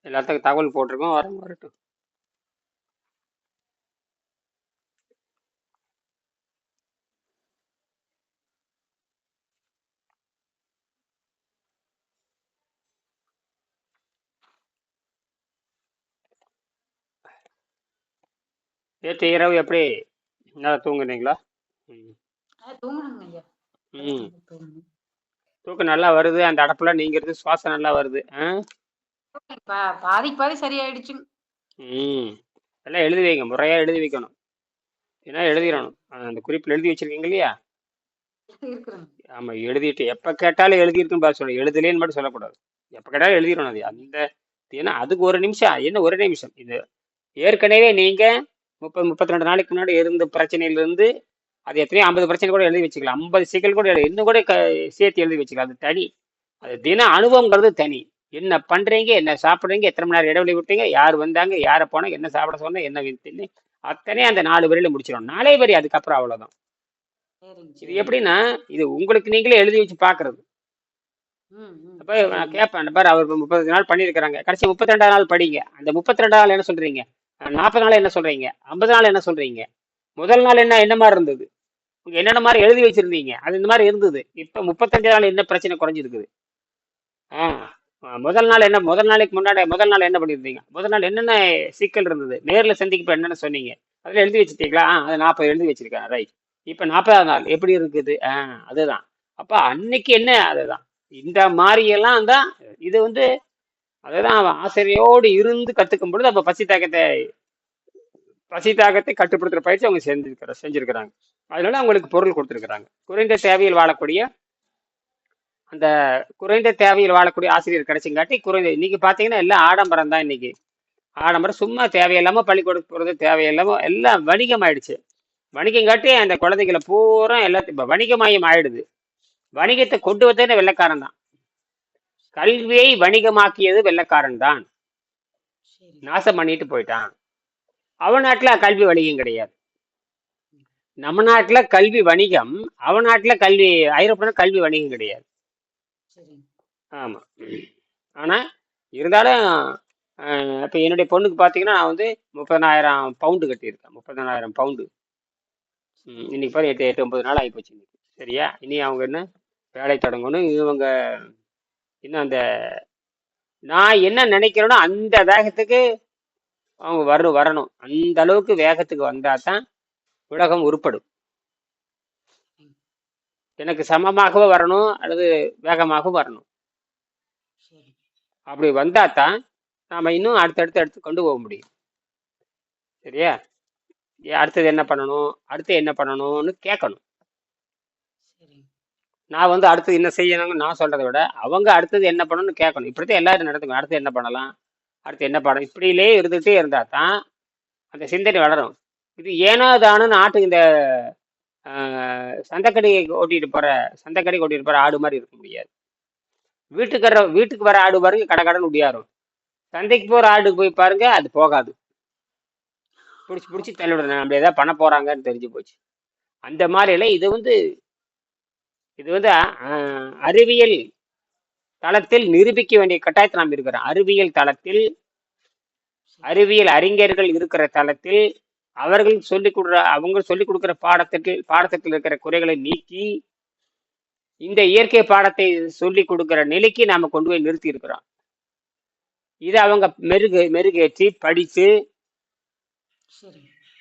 எல்லாத்துக்கும் தகவல் போட்டிருக்கோம், வரட்டும். நேற்று இரவு எப்படி நல்லா தூங்குனீங்களா? ம். தூங்கணுங்க ஐயா. ம். தூங்கணும். தூக்கம் நல்லா வருது, அந்த அடப்புல நீங்கிறது, சுவாசம் நல்லா வருது. பாதிக்கு பாதி சரியாயிடுச்சுங்க. ம். எல்லாம் எழுதி வைங்க, முறையா எழுதி வைக்கணும். ஏன்னா சரிங்க. எழுதிடணும். அந்த குறிப்பில் எழுதி வச்சிருக்கீங்க இல்லையா? இருக்கிறேங்க. ஆமா, எழுதிட்டு எப்ப கேட்டாலும் எழுதியிருக்குன்னு பார்த்து சொல்லணும். எழுதலேன்னு மட்டும் சொல்லக்கூடாது. எப்ப கேட்டாலும் எழுதிடணும். அது அந்த ஏன்னா அதுக்கு ஒரு நிமிஷம், என்ன ஒரு நிமிஷம் இது ஏற்கனவே நீங்க 32 நாளைக்கு முன்னாடி இருந்த பிரச்சனையிலிருந்து அது எத்தனையோ 50 பிரச்சனை கூட எழுதி வச்சுக்கலாம், 50 சிக்கல் கூட இன்னும் கூட சேர்த்து எழுதி வச்சுக்கலாம். அது தனி. அது தின அனுபவங்கிறது தனி. என்ன பண்றீங்க, என்ன சாப்பிடுறீங்க, எத்தனை மணி நேரம் இடைவெளி விட்டீங்க, யார் வந்தாங்க, யாரை போனாங்க, என்ன சாப்பிட சொன்னா, என்ன தின்னு, அத்தனை அந்த 4 வரியில முடிச்சிடும். 4 வரி, அதுக்கப்புறம் அவ்வளவுதான். சரிங்க. இது சரிங்க. எப்படின்னா, இது உங்களுக்கு நீங்களே எழுதி வச்சு பாக்குறது. அப்ப நான் சரிங்க. கேட்பேன், பாரு அவர் 30 நாள் பண்ணியிருக்கிறாங்க, கடைசி 32 நாள் படிங்க. அந்த 32 நாள் என்ன சொல்றீங்க, 40 நாள் என்ன சொல்றீங்க, 50 நாள் என்ன சொல்றீங்க, முதல் நாள் என்ன மாதிரி இருந்தது, என்னென்ன மாதிரி எழுதி வச்சிருந்தீங்க, அது இந்த மாதிரி இருந்தது. இப்ப 35 நாள் என்ன பிரச்சனை குறைஞ்சிருக்குது. முதல் நாள் என்ன, முதல் நாளைக்கு முன்னாடி முதல் நாள் என்ன பண்ணியிருந்தீங்க, முதல் நாள் என்னென்ன சிக்கல் இருந்தது, நேர்ல சந்திக்கப்ப என்னென்ன சொன்னீங்க, அதுல எழுதி வச்சிருக்கீங்களா? அது 40 எழுதி வச்சிருக்கேன், ரைட். இப்ப 40ஆவது நாள் எப்படி இருக்குது, அதுதான். அப்ப அன்னைக்கு என்ன, அதுதான். இந்த மாதிரி எல்லாம் தான் இது அதுதான் அவன் ஆசிரியரோடு இருந்து கத்துக்கும் பொழுது அப்ப பசி தாகத்தை கட்டுப்படுத்துற பயிற்சி அவங்க செஞ்சிருக்கிறாங்க. அதனால அவங்களுக்கு பொருள் கொடுத்திருக்கிறாங்க. குறைந்த தேவையில் வாழக்கூடிய அந்த குறைந்த தேவையில் வாழக்கூடிய ஆசிரியர் கிடைச்சுங்காட்டி குறைந்த, இன்னைக்கு பாத்தீங்கன்னா எல்லாம் ஆடம்பரம் தான். இன்னைக்கு ஆடம்பரம், சும்மா தேவையில்லாம பள்ளிக்கூடத்துக்கு போறது, தேவையில்லாம எல்லாம் வணிகம் ஆயிடுச்சு. வணிகம் காட்டி அந்த குழந்தைகளை பூரா எல்லாத்தையும் இப்ப வணிகமயம் ஆயிடுது. வணிகத்தை கொண்டு வந்ததே வெள்ளைக்காரன் தான். கல்வியை வணிகமாக்கியது வெள்ளைக்காரன் தான். நாசம் பண்ணிட்டு போயிட்டான். அவன் நாட்டுல கல்வி வணிகம் கிடையாது. நம்ம நாட்டுல கல்வி வணிகம், அவன் நாட்டுல கல்வி, ஐரோப்பிய கல்வி வணிகம் கிடையாது. ஆமா. ஆனா இருந்தாலும் இப்ப என்னுடைய பொண்ணுக்கு பாத்தீங்கன்னா நான் 30,000 பவுண்டு கட்டியிருக்கேன். 30,000 பவுண்டு. இன்னைக்கு பாரு 8 9 நாள் ஆகிப்போச்சு இன்னைக்கு. சரியா? இனி அவங்க என்ன வேலை தொடங்கணும். இவங்க இன்னும் அந்த நான் என்ன நினைக்கிறேனோ அந்த வேகத்துக்கு அவங்க வரணும். அந்த அளவுக்கு வேகத்துக்கு வந்தா தான் உலகம் உருப்படும். எனக்கு சமமாகவோ வரணும் அல்லது வேகமாகவும் வரணும். அப்படி வந்தா தான் நாம இன்னும் அடுத்து கொண்டு போக முடியும். சரியா? அடுத்தது என்ன பண்ணணும், அடுத்து என்ன பண்ணணும்னு கேட்கணும். நான் அடுத்தது என்ன செய்யணும்னு நான் சொல்றதை விட அவங்க அடுத்தது என்ன பண்ணணும்னு கேட்கணும். இப்படித்தான் எல்லாரும் நடத்துங்க. அடுத்து என்ன பண்ணலாம், அடுத்து என்ன பண்ணணும், இப்படியிலே இருந்துகிட்டே இருந்தா தான் அந்த சிந்தனை வளரும். இது ஏனோ தானு நாட்டுக்கு இந்த சந்தைக்கடைக்கு ஓட்டிட்டு போற ஆடு மாதிரி இருக்க முடியாது. வீட்டுக்கு வர ஆடு பாருங்க, கடன் உடியாரும். சந்தைக்கு போற ஆடுக்கு போய் பாருங்க, அது போகாது. பிடிச்சி தள்ளிவிடுறேன், நம்ம ஏதாவது பண்ண போறாங்கன்னு தெரிஞ்சு போச்சு. அந்த மாதிரில இது அறிவியல் தளத்தில் நிரூபிக்க வேண்டிய கட்டாயத்தை நாம் இருக்கிறோம். அறிவியல் தளத்தில், அறிவியல் அறிஞர்கள் இருக்கிற தளத்தில் அவங்க சொல்லிக் கொடுக்குற பாடத்திட்டத்தில் இருக்கிற குறைகளை நீக்கி இந்த இயற்கை பாடத்தை சொல்லிக் கொடுக்கிற நிலைக்கு நாம கொண்டு போய் நிறுத்தி இருக்கிறோம். இதை அவங்க மெருகேற்றி படித்து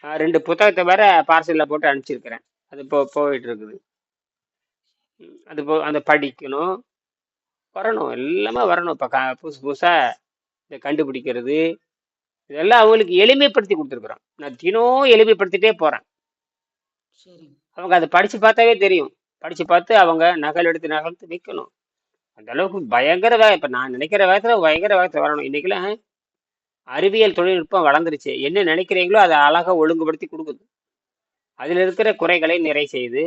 2 புத்தகத்தை வேற பார்சல்ல போட்டு அனுப்பிச்சிருக்கிறேன். அது போயிட்டு இருக்குது. அந்த படிக்கணும், வரணும், எல்லாமே வரணும். இப்ப புதுசா இதை கண்டுபிடிக்கிறது, இதெல்லாம் அவங்களுக்கு எளிமைப்படுத்தி கொடுத்துருக்குறோம். நான் தினம் எளிமைப்படுத்திட்டே போறேன். அவங்க அதை படிச்சு பார்த்தாவே தெரியும். படிச்சு பார்த்து அவங்க நகல் எடுத்து வைக்கணும். அந்த அளவுக்கு பயங்கர இப்ப நான் நினைக்கிற வேகத்துல பயங்கர வேகத்துல வரணும். இன்னைக்கெல்லாம் அறிவியல் தொழில்நுட்பம் வளர்ந்துருச்சு. என்ன நினைக்கிறீங்களோ அதை அழகா ஒழுங்குபடுத்தி கொடுக்குது. அதுல இருக்கிற குறைகளை நிறை செய்து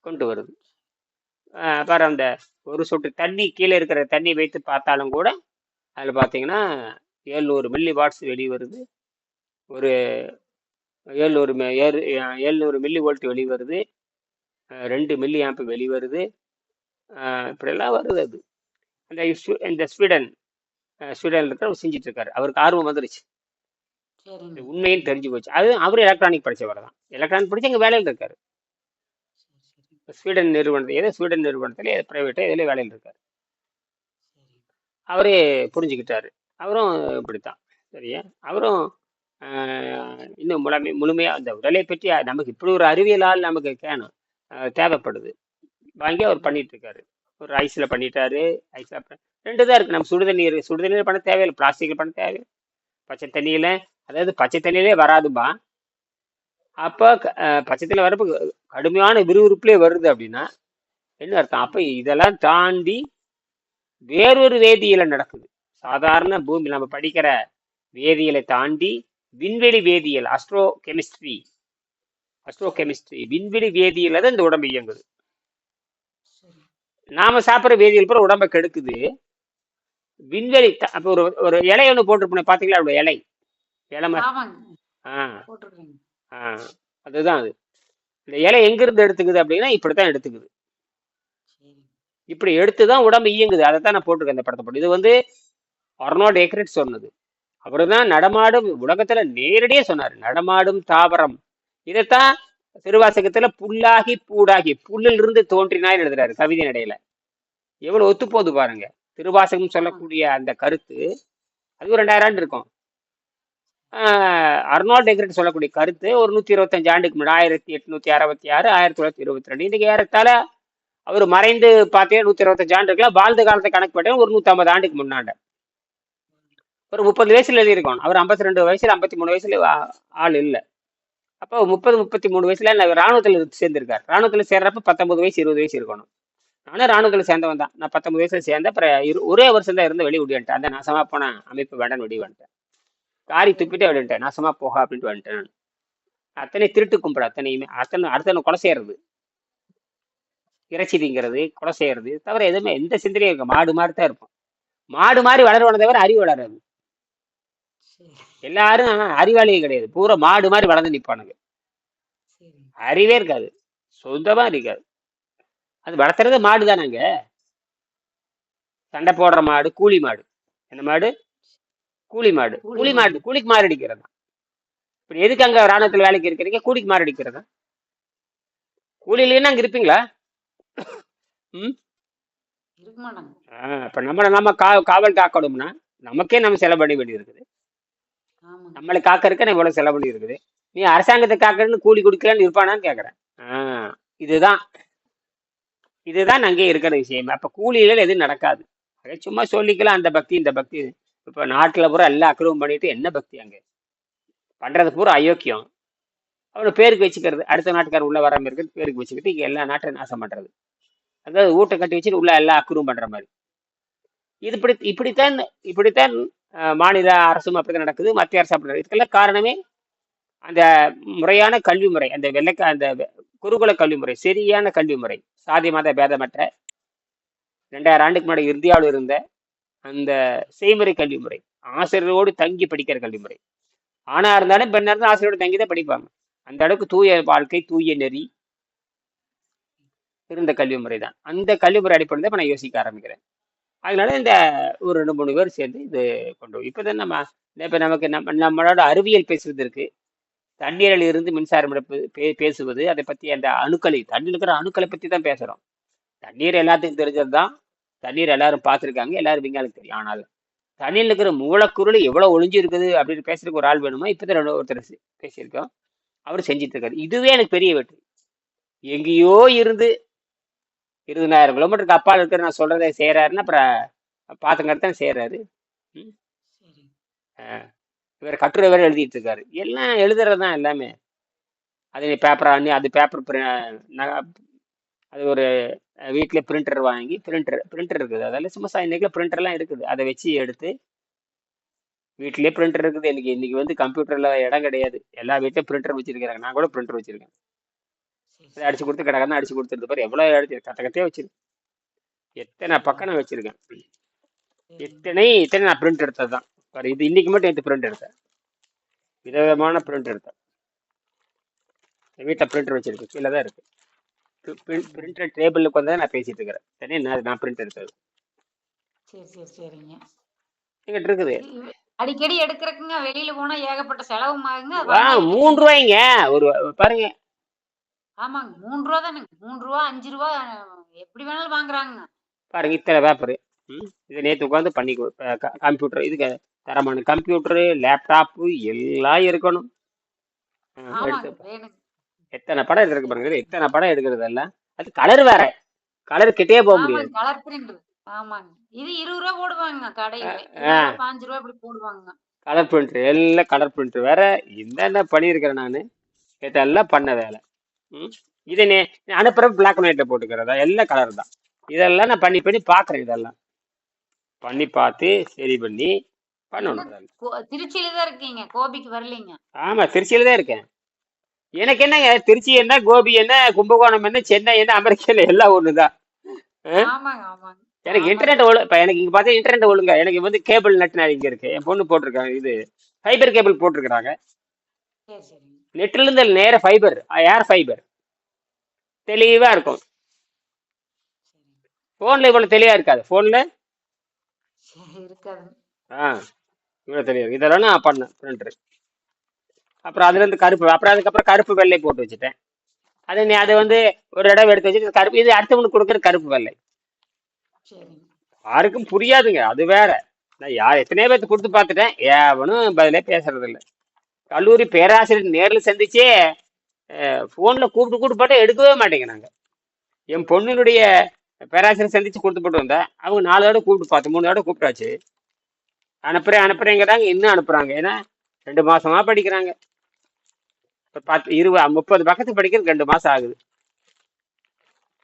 கொண்டு வருது. பாரு, அந்த ஒரு சொட்டு தண்ணி கீழே இருக்கிற தண்ணி வைத்து பார்த்தாலும் கூட அதில் பார்த்தீங்கன்னா 700 மில்லி வாட்ஸ் வெளிவருது, ஒரு 700 மில்லி வோல்ட் வெளிவருது, 2 மில்லி ஆம்ப் வெளிவருது. இப்படியெல்லாம் வருது. அது இந்த ஸ்வீடன் ஸ்வீடனில் இருக்கிற அவர் செஞ்சுட்டு இருக்காரு. அவருக்கு ஆர்வம் வந்துருச்சு. சரிங்க. இது உண்மைன்னு தெரிஞ்சு போச்சு. அது அவரு எலக்ட்ரானிக் படிச்சவர் தான். எலக்ட்ரானிக் படிச்சு அங்கே வேலையில் இருக்காரு. சரி, சரி, ஸ்வீடன் நிறுவனத்தில் ஏதோ ஸ்வீடன் நிறுவனத்தில் பிரைவேட்டாக இதில் வேலையில் இருக்காரு. சரி. அவரே புரிஞ்சுக்கிட்டாரு. அவரும் இப்படித்தான். சரியா? அவரும் இன்னும் முழுமையா அந்த உடலை பற்றி நமக்கு இப்படி ஒரு அறிவியலால் நமக்கு கேணும் தேவைப்படுது. வாங்கி அவர் ம். பண்ணிட்டு இருக்காரு. ஒரு ஐஸ்ல பண்ணிட்டாரு. ஐஸ்ல ரெண்டு தான் இருக்கு. நம்ம சுடுதண்ணீர் பண்ண தேவையில்லை, பிளாஸ்டிக்ல பண்ண தேவையில்லை. பச்சை தண்ணியில, அதாவது பச்சை தண்ணியிலே வராதும்பா. அப்ப பச்சை தண்ணியில வரப்ப கடுமையான விறுவிறுப்புலே வருது அப்படின்னா என்ன அர்த்தம்? அப்ப சரிங்க. இதெல்லாம் தாண்டி வேறொரு வேதியியல நடக்குது. சாதாரண பூமி நம்ம படிக்கிற வேதியியலை தாண்டி விண்வெளி வேதியியல், அஸ்ட்ரோ சரி, கெமிஸ்ட்ரி, விண்வெளி வேதியியல தான் இந்த உடம்பு இயங்குது. சரி. நாம சாப்பிட்ற வேதியியல் பூரா உடம்ப கெடுக்குது. விண்வெளி அப்ப ஒரு ஒரு இலை ஒன்று போட்டிருப்போம் பாத்தீங்களா? அவருடைய இலை இளம ஆமாங்க. ஆ போட்டிருக்கேங்க. ஆ அதுதான் அது. இந்த இலை எங்கிருந்து எடுத்துக்குது அப்படின்னா இப்படித்தான் எடுத்துக்குது. சரி. இப்படி எடுத்துதான் உடம்பு இயங்குது. அதைத்தான் நான் போட்டிருக்கேன் இந்த படத்தை போட்டு. இது வந்து அர்னால்ட் எக்ரிட் சொன்னது. அவருதான் நடமாடும் உலகத்துல நேரடியே சொன்னாரு. நடமாடும் தாவரம். இதைத்தான் திருவாசகத்துல புல்லாகி பூடாகி புல்லில் இருந்து தோன்றினாய் எழுதுறாரு கவிதை நடையில. எவ்வளவு ஒத்து போகுது பாருங்க. திருவாசகம் ஆமாங்க. சொல்லக்கூடிய அந்த கருத்து அது ஒரு 2000 ஆண்டு இருக்கும். அர்னால்ட் டெக்ரட் சொல்லக்கூடிய கருத்து ஒரு 125 ஆண்டுக்கு முன்னாடி 1866, 1922. இன்னைக்கு ஏறத்தாழ அவர் மறைந்து பார்த்தீங்கன்னா 125 ஆண்டு இருக்கலாம். வாழ்ந்த காலத்தை கணக்கு பார்த்தீங்கன்னா ஒரு 150 ஆண்டுக்கு முன்னாண்ட. ஒரு 30 வயசுல எழுதியிருக்கோம். அவர் 52 வயசுல 53 வயசுல ஆள் இல்லை. அப்போ 33 வயசுல ராணுவத்தில் சேர்ந்திருக்காரு. ராணுவத்தில் சேர்றப்ப 19 வயசு 20 வயசு இருக்கணும். நானும் ராணுவத்தில் சேர்ந்தவன் தான். நான் 19 வயசுல சேர்ந்தேன். அப்புறம் ஒரே வருஷம் தான் இருந்து வெளியே விடியன்ட்டேன். அந்த நாசமா போன அமைப்பு வேண்டான்னு வெளியே வந்துட்டேன். காரி துப்பிட்டே சரிங்க. விட்டுட்டேன். நாசமா போக அப்படின்ட்டு வந்துட்டேன் நான். அத்தனை திருட்டு கும்பிடு, அத்தனையுமே அடுத்தவனை கொலை செய்யறது, இறைச்சி திங்கிறது, கொலை செய்யறது தவிர எதுவுமே எந்த சிந்தனையும் இருக்கு. மாடு மாதிரி தான் இருப்போம். மாடு மாதிரி வளருவன தவிர அறிவு வளராது. சரி, எல்லாரும் அறிவாளியே கிடையாது. பூரா மாடு மாதிரி வளர்ந்து நிற்பானுங்க. சரிங்க. அறிவே இருக்காது, சொந்தமா இருக்காது. அது வளர்த்துறது மாடு தானேங்க. சண்டை போடுற மாடு கூலி மாடு. என்ன மாடு? கூலி மாடு. கூலி கூலி மாடு. மாடு கூலிக்கு மாறு அடிக்கிறது. இப்படி எதுக்கு அங்க ராணுவத்தில் வேலைக்கு இருக்கிறீங்க? கூலிக்கு மாறு அடிக்கிறதா? கூலி இல்லைன்னா அங்க இருப்பீங்களா? ம். இருக்க மாட்டாங்க. இப்ப நம்ம காவல் காக்கணும்னா நமக்கே நம்ம செலவு பண்ண வேண்டி இருக்குது. ஆமாங்க. நம்மளை காக்கறதுக்கு இவ்வளவு செலவு பண்ணி இருக்குது. நீ அரசாங்கத்தை காக்கணும்னு கூலி கொடுக்கலான்னு இருப்பானான்னு கேக்குறேன். இதுதான் இதுதான் அங்கே இருக்கிற விஷயம். அப்ப கூலிகள் எதுவும் நடக்காது. அதை சும்மா சொல்லிக்கலாம் அந்த பக்தி இந்த பக்தி. இப்ப நாட்டுல பூரா எல்லாம் அக்கிரமம் பண்ணிட்டு என்ன பக்தி அங்க பண்றது? பூரா அயோக்கியம். அவனை பேருக்கு வச்சுக்கிறது. அடுத்த நாட்டுக்காரர் உள்ள வராம இருக்கிறது பேருக்கு வச்சுக்கிட்டு இங்க எல்லா நாட்டையும் நாசம் பண்றது. அதாவது ஊட்ட கட்டி வச்சுட்டு உள்ள எல்லாம் அக்கிரமம் பண்ற மாதிரி. இது இப்படித்தான் மாநில அரசும் அப்படித்தான் நடக்குது. மத்திய அரசு அப்படி இதுக்கெல்லாம் காரணமே அந்த முறையான கல்வி முறை, அந்த குருகுல கல்வி முறை, சரியான கல்வி முறை, சாதி மத பேதமற்ற 2000 ஆண்டுக்கு முன்னாடி இந்தியாவில் இருந்த அந்த செய்முறை கல்வி முறை, ஆசிரியரோடு தங்கி படிக்கிற கல்வி முறை. ஆணா இருந்தாலும் பெண்ணா இருந்தாலும் ஆசிரியரோடு தங்கி தான் படிப்பாங்க. அந்த அளவுக்கு தூய வாழ்க்கை, தூய நெறி இருந்த கல்வி முறை தான். அந்த கல்வி முறை அடிப்படையில் தான் நான் யோசிக்க ஆரம்பிக்கிறேன். அதனால இந்த ஒரு 2-3 பேர் சேர்ந்து இது கொண்டு இப்பதான் இப்ப நமக்கு நம்மளோட அறிவியல் பேசுறது இருக்கு. தண்ணீரில் இருந்து மின்சாரம் எடுப்பது பேசுவது, அதை பத்தி அந்த அணுக்களை, தண்ணீர் இருக்கிற அணுக்களை பத்தி தான் பேசுறோம். தண்ணீர் எல்லாத்துக்கும் தெரிஞ்சது தான். தண்ணீர் எல்லாரும் பார்த்துருக்காங்க, எல்லாரும் விஞ்ஞானிக்கு தெரியும். ஆனால் தண்ணீர்ல இருக்கிற மூலக்கூறுல எவ்வளவு ஒளிஞ்சு இருக்குது அப்படின்னு பேசுறதுக்கு ஒரு ஆள் வேணுமா? இப்பதான் ஒருத்தர் பேசியிருக்கோம். அவர் செஞ்சிட்டு இருக்காரு. இதுவே எனக்கு பெரிய வெற்றி. எங்கேயோ இருந்து 20,000 கிலோமீட்டருக்கு அப்பால் இருக்கிற நான் சொல்றதை செய்யறாருன்னா அப்புறம் பாத்துங்கிறதான் செய்யறாரு. சரி. இவர் கட்டுரை வேற எழுதிட்டு இருக்காரு. எல்லாம் எழுதுறதுதான் எல்லாமே. அது பேப்பர் அண்ணி அது பேப்பர் அது ஒரு வீட்டில் பிரிண்டர் வாங்கி பிரிண்டர் இருக்குது. அதெல்லாம் சும்மா இன்னைக்கு பிரிண்டர்லாம் இருக்குது. அதை வச்சு எடுத்து வீட்டிலேயே பிரிண்டர் இருக்குது. இன்னைக்கு வந்து கம்ப்யூட்டர்ல இடம் கிடையாது. எல்லா வீட்லயும் பிரிண்டர் வச்சிருக்கிறாங்க. நான் கூட பிரிண்டர் வச்சிருக்கேன். சரி, அதை சரி. அடிச்சு கொடுத்து கடை அடிச்சு கொடுத்துருது பாரு. எவ்வளவு எடுத்து கத்தையே வச்சிருக்கேன். எத்தனை பக்கம் நான் வச்சிருக்கேன். சரிங்க. இத்தனை நான் பிரிண்ட் எடுத்தது தான் பாரு. இது இன்னைக்கு மட்டும் எடுத்து பிரிண்ட் எடுத்தேன். விதவிதமான பிரிண்ட் எடுத்தேன். என் வீட்டில் பிரிண்டர் வச்சிருக்கேன். கீழே தான் இருக்கு. பிரிண்டர் டேபிளுக்கு வந்து நான் பேசிட்டு இருக்கிறேன். நான் பிரிண்ட் எடுத்தது. சரி, சரி, சரிங்க. எங்கிட்ட இருக்குது. அடிக்கடி எடுக்கிறதுக்குங்க வெளியில போனா ஏகப்பட்ட செலவுமாகுங்க. ஆ வந்தா எடுக்க 3 வேண்டியது. ரூபாய்ங்க. ஒரு பாருங்க. ஆமாங்க. ரூ. 3 தானேங்க. ரூ. 3 ரூ. 5 எப்படி வேணாலும் வாங்குறாங்க. பாருங்க இத்தனை பேப்பரு. இது நேற்று உட்காந்து பண்ணி கம்ப்யூட்டர் இதுக்கு தரமான கம்ப்யூட்டரு, லேப்டாப்பு எல்லாம் இருக்கணும். எடுத்து ஆமாங்க. வேணுங்க. எத்தனை படம் எடுத்துருக்கு சரி, பாருங்க. சரி. எத்தனை படம் எடுக்கிறது எல்லாம். அது கலர் வேற. கலர் கிட்டே போக முடியாது. ஆமாங்க. Colour print. ஆமாங்க. இது ரூ. 20 போடுவாங்க கடையில. ரூ. ஆ 20 ரூ. 5 இப்படி போடுவாங்க. கலர் பிரிண்டர் எல்லாம் கலர் பிரிண்டர் வேற. என்னென்ன பண்ணியிருக்கிறேன் நான். இதெல்லாம் பண்ண வேலை. ம். இதை அனுப்புற பிளாக் அண்ட் ஒயிட்ல போட்டுக்கிறதா எல்லாம் கலர் தான். இதெல்லாம் நான் பண்ணி பண்ணி பார்க்குறேன். இதெல்லாம் பண்ணி பார்த்து சரி பண்ணி என்ன பண்ணணும் அதெல்லாம். திருச்சியில தான் இருக்கீங்க. கோபிக்கு வரலீங்க. ஆமா திருச்சியில தான் இருக்கேன். எனக்கு என்னங்க திருச்சி என்ன கோபி என்ன கும்பகோணம் என்ன சென்னை என்ன அமெரிக்கால எல்லாம் ஒண்ணுதான். ஆமாங்க, ஆமாங்க. எனக்கு ஆமாங்க. இன்டர்நெட் இப்ப எனக்கு இங்க பார்த்தா இன்டர்நெட் ஒழுங்கா எனக்கு வந்து கேபிள் நெட் இங்க இருக்கு. என் பொண்ணு போட்டிருக்காங்க இது ஃபைபர் கேபிள் போட்டிருக்கிறாங்க. சரி, சரிங்க. நெட்ல இருந்து நேர ஃபைபர் ஏர் ஃபைபர் தெளிவா இருக்கும். சரிங்க. போன்ல இவ்வளவு தெளிவா இருக்காது. போன்ல சரி இருக்காதுங்க. இவ்வளவு தெளிவா இருக்கு. இதெல்லாம் நான் பண்ணேன் பிரிண்டர். அப்புறம் அதுல இருந்து கருப்பு அப்புறம் அதுக்கப்புறம் கருப்பு வெள்ளை போட்டு வச்சுட்டேன். அது வந்து ஒரு இடம் எடுத்து வச்சுட்டு கருப்பு இது அடுத்தவனுக்கு கொடுக்குற கருப்பு வெள்ளை சரிங்க. யாருக்கும் புரியாதுங்க. அது வேற. நான் எத்தனையோ பேர்த்து கொடுத்து பார்த்துட்டேன். எவனும் பதிலே பேசுறது இல்லை. கல்லூரி பேராசிரியர் நேரில் சந்திச்சே போன்ல கூப்பிட்டு பார்த்தா எடுக்கவே மாட்டேங்கிறாங்க. என் பொண்ணுடைய பேராசிரியர் சந்திச்சு கொடுத்து போட்டு வந்தேன். அவங்க 4 தடவை கூப்பிட்டு பார்த்து 3 தடவை கூப்பிட்டாச்சு. அனுப்புறேங்கிறாங்க. இன்னும் அனுப்புறாங்க. ஏன்னா 2 மாசமா படிக்கிறாங்க. 10 20 30 பக்கத்து படிக்கிறது 2 மாசம் ஆகுது.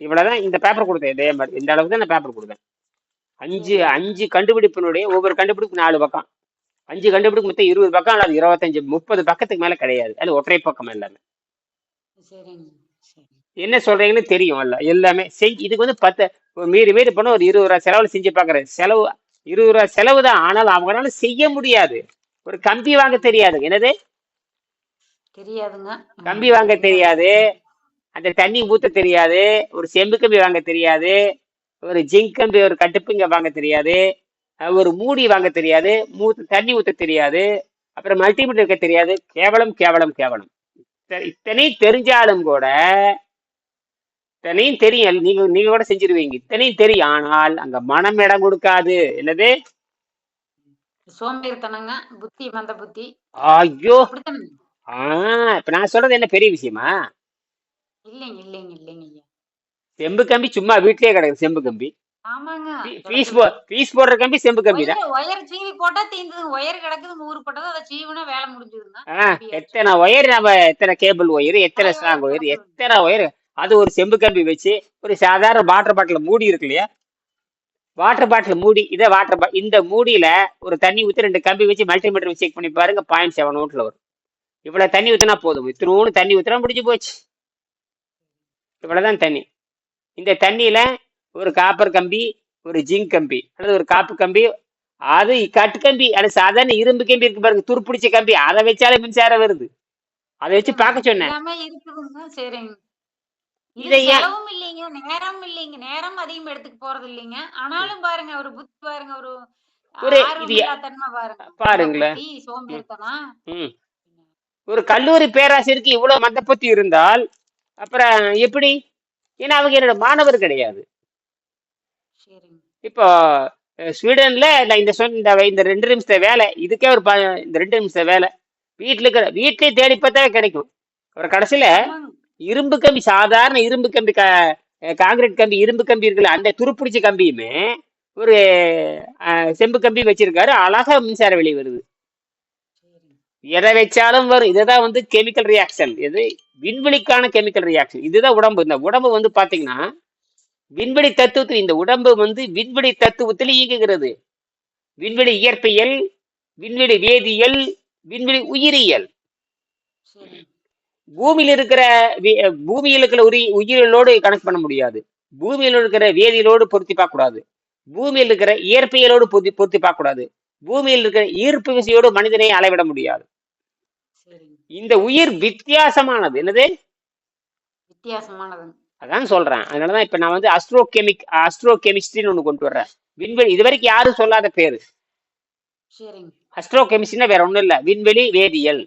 இவ்வளவுதான் இந்த பேப்பர் கொடுத்தேன். இதே மாதிரி இந்த அளவுக்கு தான் நான் பேப்பர் கொடுத்தேன். 5 கண்டுபிடிப்பினுடைய ஒவ்வொரு கண்டுபிடிப்பு 4 பக்கம். 5 கண்டுபிடிப்பு மொத்தம் 20 பக்கம் அல்லது 25 30 பக்கத்துக்கு மேல கிடையாது. அது ஒற்றை பக்கம் எல்லாமே. சரிங்க. சரி. என்ன சொல்றீங்கன்னு தெரியும். எல்லாமே இதுக்கு வந்து 10 மீறி மீறி பண்ண ஒரு 20 ரூபா செலவுல செஞ்சு பாக்குறேன். செலவு 20 ரூபா செலவு தான். ஆனால் அவங்களால செய்ய முடியாது. ஒரு கம்பி வாங்க தெரியாது. என்னது தெரியாதுங்க. கம்பி வாங்க தெரியாது. அந்த தண்ணி ஊத்த தெரியாது. ஒரு செம்பு கம்பி வாங்க தெரியாது. ஒரு ஜிங்க் கம்பி ஒரு கட்டுப்புங்க வாங்க தெரியாது. ஒரு மூடி வாங்க தெரியாது. தண்ணி ஊத்த தெரியாது. அப்புறம் மல்டிமீட்டர் இருக்க தெரியாது. கேவலம் கேவலம் கேவலம். இத்தனையும் தெரிஞ்சாலும் கூட இத்தனையும் தெரியும். நீங்க கூட செஞ்சிருவீங்க. இத்தனையும் தெரியும். ஆனால் அங்க மனம் இடம் கொடுக்காது. என்னது சோம்பேறித்தனங்க. புத்தி மந்த புத்தி. ஐயோ அப்படித்தானுங்க. இப்ப நான் சொல்றது என்ன பெரிய விஷயமா? இல்லைங்க, இல்லைங்க, இல்லைங்க ஐயா. செம்பு கம்பி சும்மா வீட்லயே கிடக்குது. செம்பு கம்பி ஆமாங்க. பீஸ் போடுற கம்பி செம்பு கம்பி தான். ஒயர் சீவி போட்டா தீந்துதுங்க. ஒயர் கிடக்குது ஊரு போட்டது அதை சீவுனா வேலை முடிஞ்சதுங்க. எத்தனை ஒயர் நம்ம எத்தனை கேபிள் ஒயர் எத்தனை ஸ்ட்ராங் ஒயர் எத்தனை ஒயர். அது ஒரு செம்பு கம்பி வச்சு ஒரு சாதாரண வாட்டர் பாட்டில் மூடி இருக்கு இல்லையா? வாட்டர் பாட்டில் மூடி இதை இந்த மூடியில ஒரு தண்ணி ஊற்றி 2 கம்பி வச்சு மல்டிமீட்டர் செக் பண்ணி பாருங்க. 0.7 வோல்ட்ல வரும். இவ்வளவு தண்ணி ஊத்தினா போதும். இத்தினூன்னு தண்ணி ஊத்தினா முடிஞ்சு போச்சு. இவ்வளவுதான் தண்ணி. இந்த தண்ணியில ஒரு காப்பர் கம்பி ஒரு ஜிங்க் கம்பி அல்லது ஒரு காப்பு கம்பி அது கட்டு கம்பி அது சாதாரண இரும்பு கம்பி இருக்கு பாருங்க. துருப்பிடிச்ச கம்பி அதை வச்சாலே மின்சாரம் வருது. அதை வச்சு பார்க்க சொன்னேன். எல்லாமே இருக்குதுங்க. சரிங்க. இதை ஏன் செலவும் இல்லைங்க. நேரம் இல்லைங்க. நேரம் அதிகம் எடுத்துக்க போறது இல்லைங்க. ஆனாலும் பாருங்க ஒரு புத்தி பாருங்க. ஒரு ஒரு ஆர்வம் இது இல்லாதன்மை பாருங்க. பாருங்களேன். புத்தி சோம்பேறித்தனம். ஒரு கல்லூரி பேராசிரியருக்கு இவ்வளவு மந்த புத்தி இருந்தால் அப்புறம் எப்படி? ஏன்னா அவங்க என்னோட மாணவர் கிடையாது. சரிங்க. இப்போ ஸ்வீடன்ல இந்த 2 நிமிஷத்த வேலை இதுக்கே இந்த 2 நிமிஷம் வேலை வீட்லயே தேடி பார்த்தா கிடைக்கும். ஒரு கடைசியில இரும்பு கம்பி சாதாரண இரும்பு கம்பி காங்கிரீட் கம்பி இரும்பு கம்பி இருக்குல்ல அந்த துருப்பிடிச்ச கம்பியுமே ஒரு செம்பு கம்பி வச்சிருக்காரு. அழகா மின்சார வெளி வருது. எதை வச்சாலும் வரும். இதுதான் வந்து கெமிக்கல் ரியாக்ஷன். இது விண்வெளிக்கான கெமிக்கல் ரியாக்ஷன். இதுதான் உடம்பு. இந்த உடம்பு வந்து பாத்தீங்கன்னா விண்வெளி தத்துவத்தில் இந்த உடம்பு வந்து விண்வெளி தத்துவத்தில் இயங்குகிறது. விண்வெளி இயற்பியல், விண்வெளி வேதியியல், விண்வெளி உயிரியல். பூமியில் இருக்கிற உயிரியலோடு கனெக்ட் பண்ண முடியாது. பூமியில் இருக்கிற வேதியியலோடு பொருத்தி பார்க்க கூடாது. பூமியில் இருக்கிற இயற்பியலோடு பொருத்தி பார்க்க கூடாது. பூமியில் இருக்கிற ஈர்ப்பு விசையோடு மனிதனை அளவிட முடியாது. இந்த உயிர் வித்தியாசமானது. என்னது வித்தியாசமானது? அதான் சொல்றேன். அதனாலதான் இப்ப நான் வந்து அஸ்ட்ரோ கெமிஸ்ட்ரின்னு ஒண்ணு கொண்டு வர்றேன். விண்வெளி இதுவரைக்கும் யாரும் சொல்லாத பேரு. சரிங்க. அஸ்ட்ரோ கெமிஸ்ட்ரினா வேற ஒண்ணும் இல்ல, விண்வெளி வேதியியல்.